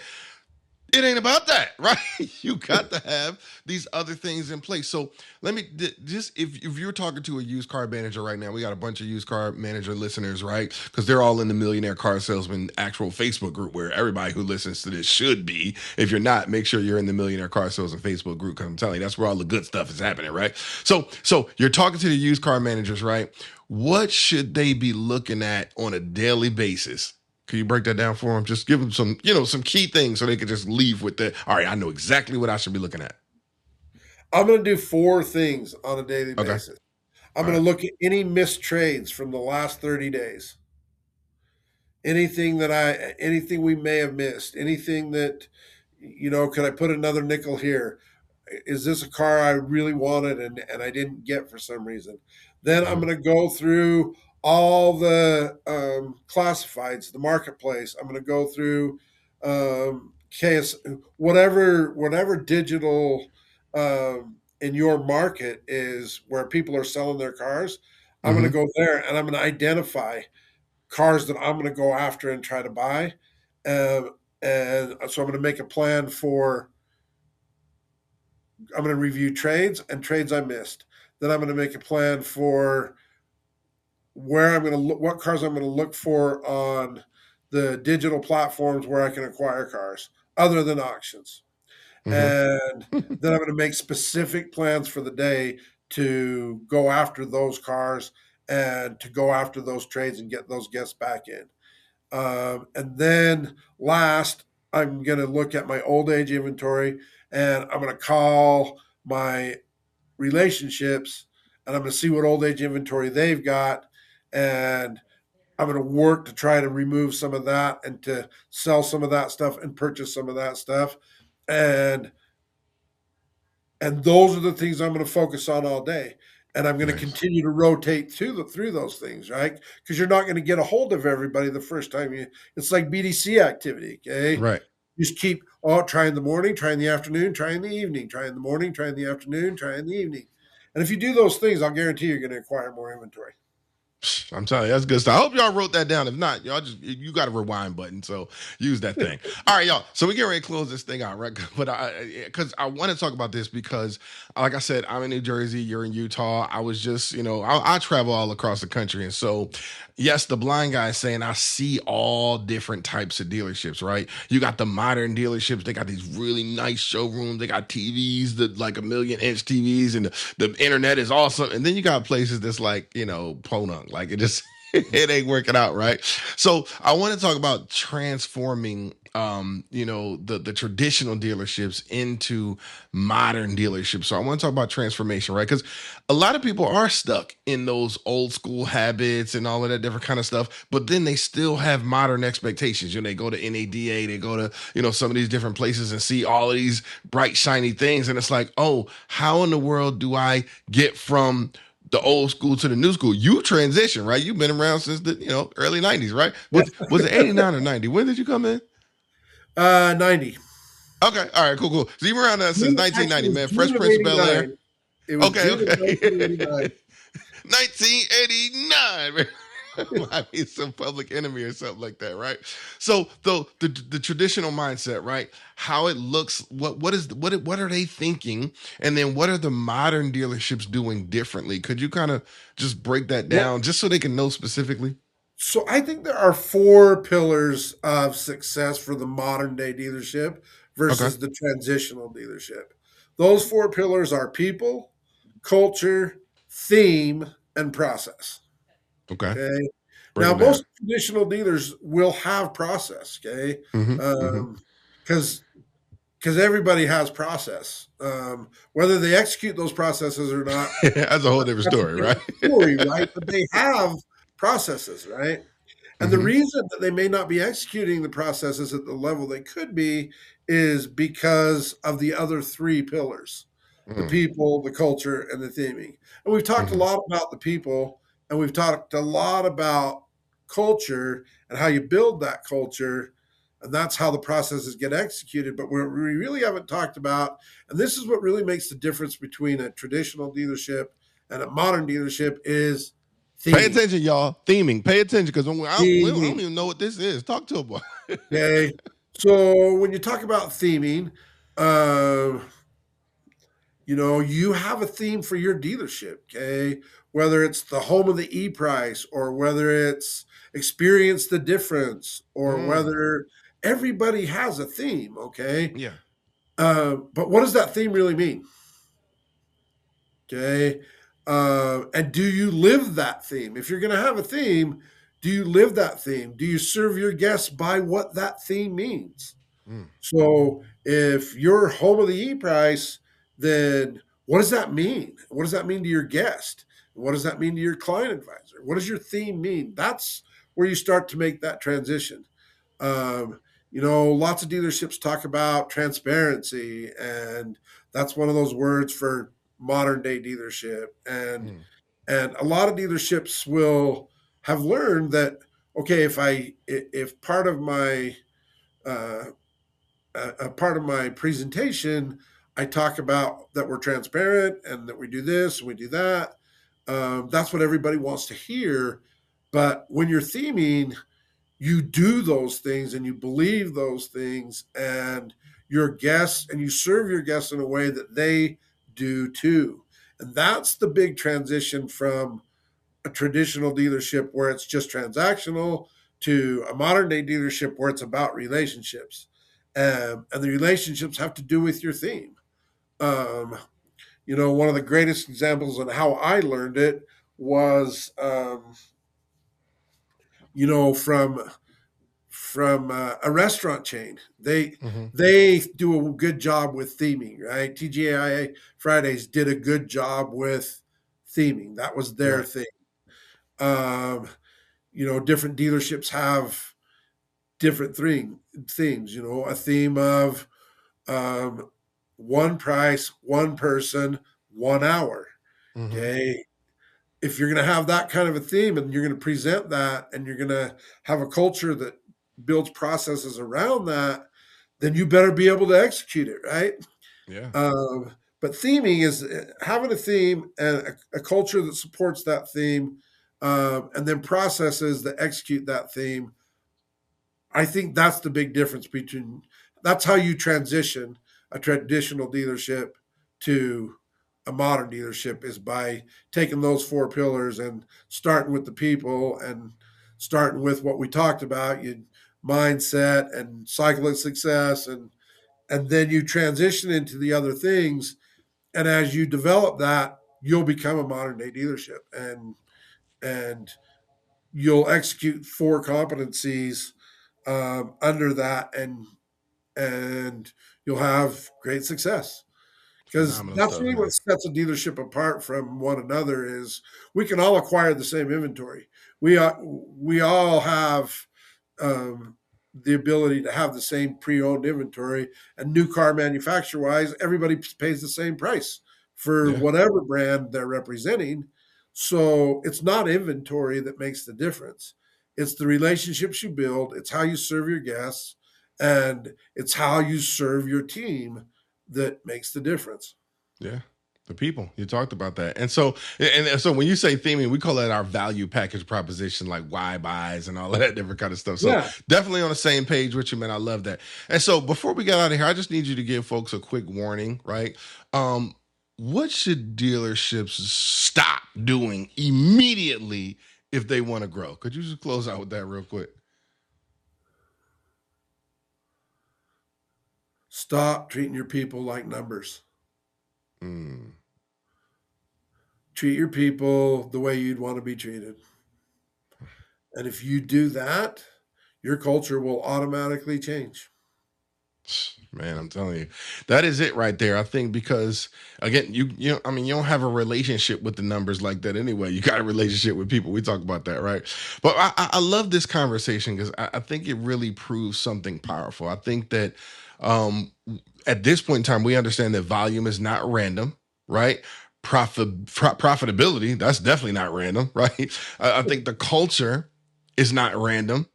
It ain't about that, right? You got to have these other things in place. So let me just, if you're talking to a used car manager right now, we got a bunch of used car manager listeners, right? Because they're all in the Millionaire Car Salesman actual Facebook group where everybody who listens to this should be. If you're not, make sure you're in the Millionaire Car Salesman Facebook group, because I'm telling you, that's where all the good stuff is happening, right? So you're talking to the used car managers, right? What should they be looking at on a daily basis? Can you break that down for them? Just give them some, some key things so they can just leave with that. All right, I know exactly what I should be looking at. I'm going to do 4 things on a daily Okay. basis. I'm going to look at any missed trades from the last 30 days. Anything we may have missed, anything that, could I put another nickel here? Is this a car I really wanted and I didn't get for some reason? Then I'm going to go through all the classifieds, the marketplace. I'm going to go through KS, whatever digital in your market is where people are selling their cars. I'm going to go there and I'm going to identify cars that I'm going to go after and try to buy. And so I'm going to make a plan I'm going to review trades I missed. Then I'm going to make a plan for where I'm going to look, what cars I'm going to look for on the digital platforms where I can acquire cars other than auctions. And then I'm going to make specific plans for the day to go after those cars and to go after those trades and get those guests back in. And then last, I'm going to look at my old age inventory and I'm going to call my relationships and I'm going to see what old age inventory they've got. And I'm going to work to try to remove some of that and to sell some of that stuff and purchase some of that stuff. And those are the things I'm going to focus on all day. And I'm going to continue to rotate through those things, right? Because you're not going to get a hold of everybody the first time it's like BDC activity, okay? Right. You just keep, try in the morning, try in the afternoon, try in the evening, try in the morning, try in the afternoon, try in the evening. And if you do those things, I'll guarantee you're going to acquire more inventory. I'm telling you, that's good stuff. I hope y'all wrote that down. If not, you got a rewind button, so use that thing. All right, y'all. So we get ready to close this thing out, right? But because I want to talk about this because, like I said, I'm in New Jersey, you're in Utah. I was just, I travel all across the country, and so yes, the blind guy is saying I see all different types of dealerships, right? You got the modern dealerships; they got these really nice showrooms. They got TVs, like 1 million-inch TVs, and the internet is awesome. And then you got places that's like, Ponunk. Like it just it ain't working out, right? So I want to talk about transforming the traditional dealerships into modern dealerships. So I want to talk about transformation, right? Because a lot of people are stuck in those old school habits and all of that different kind of stuff, but then they still have modern expectations. They go to NADA, they go to, some of these different places and see all of these bright, shiny things. And it's like, oh, how in the world do I get from the old school to the new school? You transition, right? You've been around since the early 90s, right? Was it 89 or 90? When did you come in? 90. Okay, all right, cool. So you were around since 1990, man. Fresh Prince of Bel Air. Okay. 1989, man. Might be some Public Enemy or something like that, right? So the traditional mindset, right? How it looks, what are they thinking, and then what are the modern dealerships doing differently? Could you kind of just break that down, just so they can know specifically? So I think there are 4 pillars of success for the modern day dealership versus the transitional dealership. Those 4 pillars are people, culture, theme, and process. Okay. Now, most traditional dealers will have process, okay? Because because everybody has process. Whether they execute those processes or not, That's a whole different that's a story, right? different story, right? But they have processes, right? And the Mm-hmm. reason that they may not be executing the processes at the level they could be is because of the other three pillars: the people, the culture, and the theming. And we've talked a Mm-hmm. lot about the people, and we've talked a lot about culture and how you build that culture. And that's how the processes get executed. But what we really haven't talked about, and this is what really makes the difference between a traditional dealership and a modern dealership, is Pay theming. attention, y'all. Theming. Pay attention, because I don't Theming. even know what this is. Talk to a boy. Okay. So when you talk about theming, uh, you have a theme for your dealership, okay? Whether it's the home of the e-price, or whether it's experience the difference, or whether everybody has a theme, okay? Yeah. But what does that theme really mean? Okay. And do you live that theme? If you're going to have a theme, do you live that theme? Do you serve your guests by what that theme means? So if you're home of the e-price, then what does that mean? What does that mean to your guest? What does that mean to your client advisor? What does your theme mean? That's where you start to make that transition. Lots of dealerships talk about transparency, and that's one of those words for modern day dealership. And a lot of dealerships will have learned that, okay, if part of my uh, a part of my presentation, I talk about that we're transparent and that we do this and we do that. That's what everybody wants to hear. But when you're theming, you do those things and you believe those things, and you serve your guests in a way that they do too. And that's the big transition from a traditional dealership where it's just transactional to a modern day dealership where it's about relationships. And the relationships have to do with your theme. One of the greatest examples on how I learned it was, from a restaurant chain. They do a good job with theming, right? TGI Fridays did a good job with theming. That was their Right. thing. Different dealerships have different themes. A theme of one price, one person, 1 hour. Okay. If you're going to have that kind of a theme and you're going to present that and you're going to have a culture that builds processes around that, then you better be able to execute it, right? Yeah. But theming is having a theme and a culture that supports that theme, and then processes that execute that theme. I think that's the big difference that's how you transition a traditional dealership to a modern dealership, is by taking those four pillars and starting with the people and starting with what we talked about, you mindset and cycle of success, and then you transition into the other things. And as you develop that, you'll become a modern day dealership, and you'll execute four competencies under that, and you'll have great success, because Phenomenal that's stuff, really what man. sets a dealership apart from one another. Is we can all acquire the same inventory. We all have um, the ability to have the same pre-owned inventory, and new car manufacturer wise, everybody pays the same price for Yeah. whatever brand they're representing. So it's not inventory that makes the difference. It's the relationships you build. It's how you serve your guests, and it's how you serve your team that makes the difference. Yeah. The people. You talked about that. And so when you say theming, we call that our value package proposition, like why buys and all of that different kind of stuff. So Yeah. definitely on the same page with you, man. I love that. And so before we get out of here, I just need you to give folks a quick warning, right? What should dealerships stop doing immediately if they want to grow? Could you just close out with that real quick? Stop treating your people like numbers. Mm, Treat your people the way you'd want to be treated. And if you do that, your culture will automatically change. Man, I'm telling you, that is it right there. I think because again, you don't have a relationship with the numbers like that anyway. You got a relationship with people. We talk about that, right? But I love this conversation because I think it really proves something powerful. I think that at this point in time, we understand that volume is not random, right? Profitability, that's definitely not random, right? I think the culture is not random.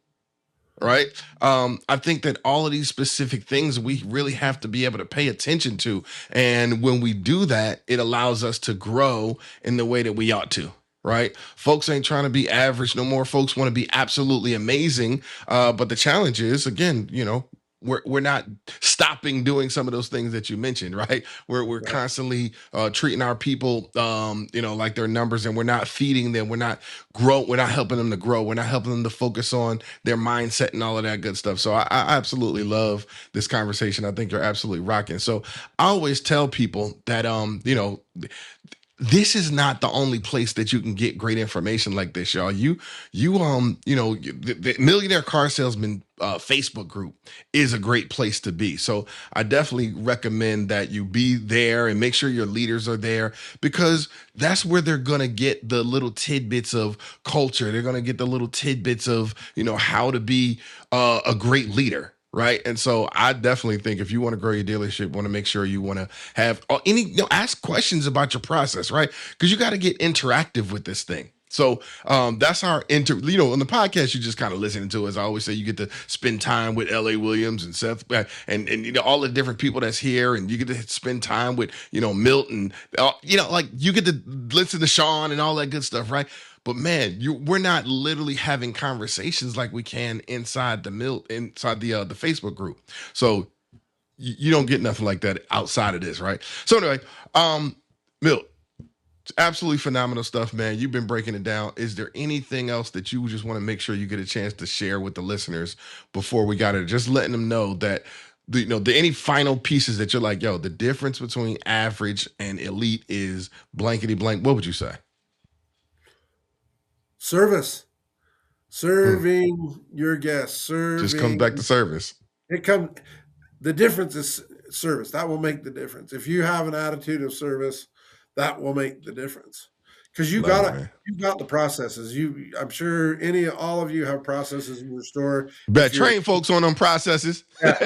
Right. I think that all of these specific things we really have to be able to pay attention to. And when we do that, it allows us to grow in the way that we ought to. Right. Folks ain't trying to be average no more. Folks want to be absolutely amazing. But the challenge is, again, we're not stopping doing some of those things that you mentioned, right? We're constantly treating our people, like their numbers, and we're not feeding them. We're not helping them to grow. We're not helping them to focus on their mindset and all of that good stuff. So I absolutely love this conversation. I think you're absolutely rocking. So I always tell people that, this is not the only place that you can get great information like this, y'all. The Millionaire Car Salesman Facebook group is a great place to be. So I definitely recommend that you be there and make sure your leaders are there, because that's where they're going to get the little tidbits of culture. They're going to get the little tidbits of, how to be a great leader. Right. And so I definitely think if you want to grow your dealership, want to make sure you want to have ask questions about your process. Right. Because you got to get interactive with this thing. So that's our on the podcast, you just kind of listening to, as I always say, you get to spend time with L.A. Williams and Seth and all the different people that's here, and you get to spend time with, Milt and, you get to listen to Sean and all that good stuff. Right. But man, we're not literally having conversations like we can inside the Facebook group. So you don't get nothing like that outside of this. Right. So anyway, Milt, absolutely phenomenal stuff, man. You've been breaking it down. Is there anything else that you just want to make sure you get a chance to share with the listeners before we got it? Just letting them know that, any final pieces that you're like, yo, the difference between average and elite is blankety blank. What would you say? Serving your guests. Just comes back to service. The difference is service. That will make the difference. If you have an attitude of service, that will make the difference, because you got the processes. I'm sure all of you have processes in your store. Train folks on them processes. Yeah.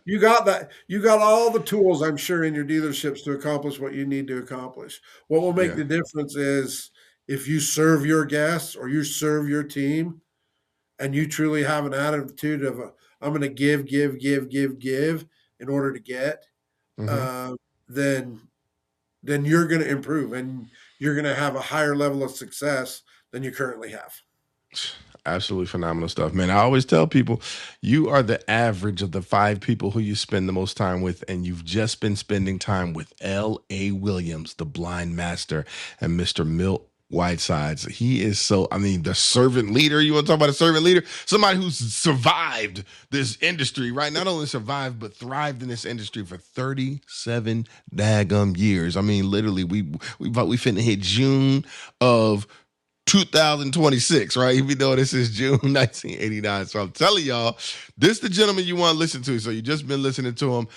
You got that. You got all the tools, I'm sure, in your dealerships to accomplish what you need to accomplish. What will make the difference is if you serve your guests or you serve your team, and you truly have an attitude of I'm going to give in order to get, then you're going to improve and you're going to have a higher level of success than you currently have. Absolutely phenomenal stuff, man. I always tell people you are the average of the 5 people who you spend the most time with, and you've just been spending time with L.A. Williams, the blind master, and Mr. Milt Whitesides. He is the servant leader. You want to talk about a servant leader? Somebody who's survived this industry, right? Not only survived, but thrived in this industry for 37 daggum years. I mean, literally, we finna hit June of 2026, right? Even though this is June 1989. So I'm telling y'all, this is the gentleman you want to listen to. So you just been listening to him.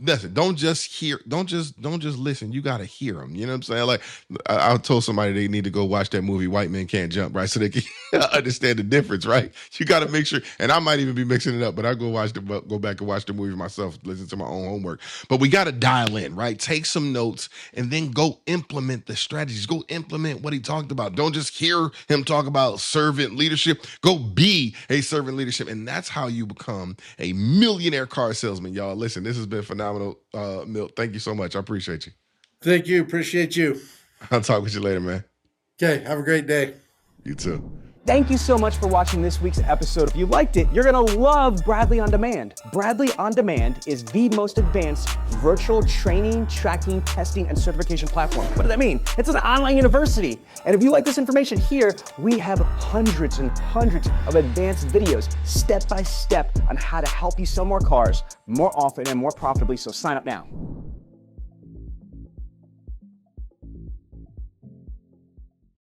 Listen, don't just listen. You got to hear him. You know what I'm saying? Like I told somebody they need to go watch that movie, White Men Can't Jump, right? So they can understand the difference, right? You got to make sure, and I might even be mixing it up, but I go back and watch the movie myself, listen to my own homework. But we got to dial in, right? Take some notes and then go implement the strategies. Go implement what he talked about. Don't just hear him talk about servant leadership. Go be a servant leadership. And that's how you become a millionaire car salesman, y'all. Listen, this has been phenomenal. Milt, thank you so much. I appreciate you. Thank you. Appreciate you. I'll talk with you later, man. Okay. Have a great day. You too. Thank you so much for watching this week's episode. If you liked it, you're gonna love Bradley On Demand. Bradley On Demand is the most advanced virtual training, tracking, testing, and certification platform. What does that mean? It's an online university. And if you like this information here, we have hundreds and hundreds of advanced videos, step by step, on how to help you sell more cars more often and more profitably, so sign up now.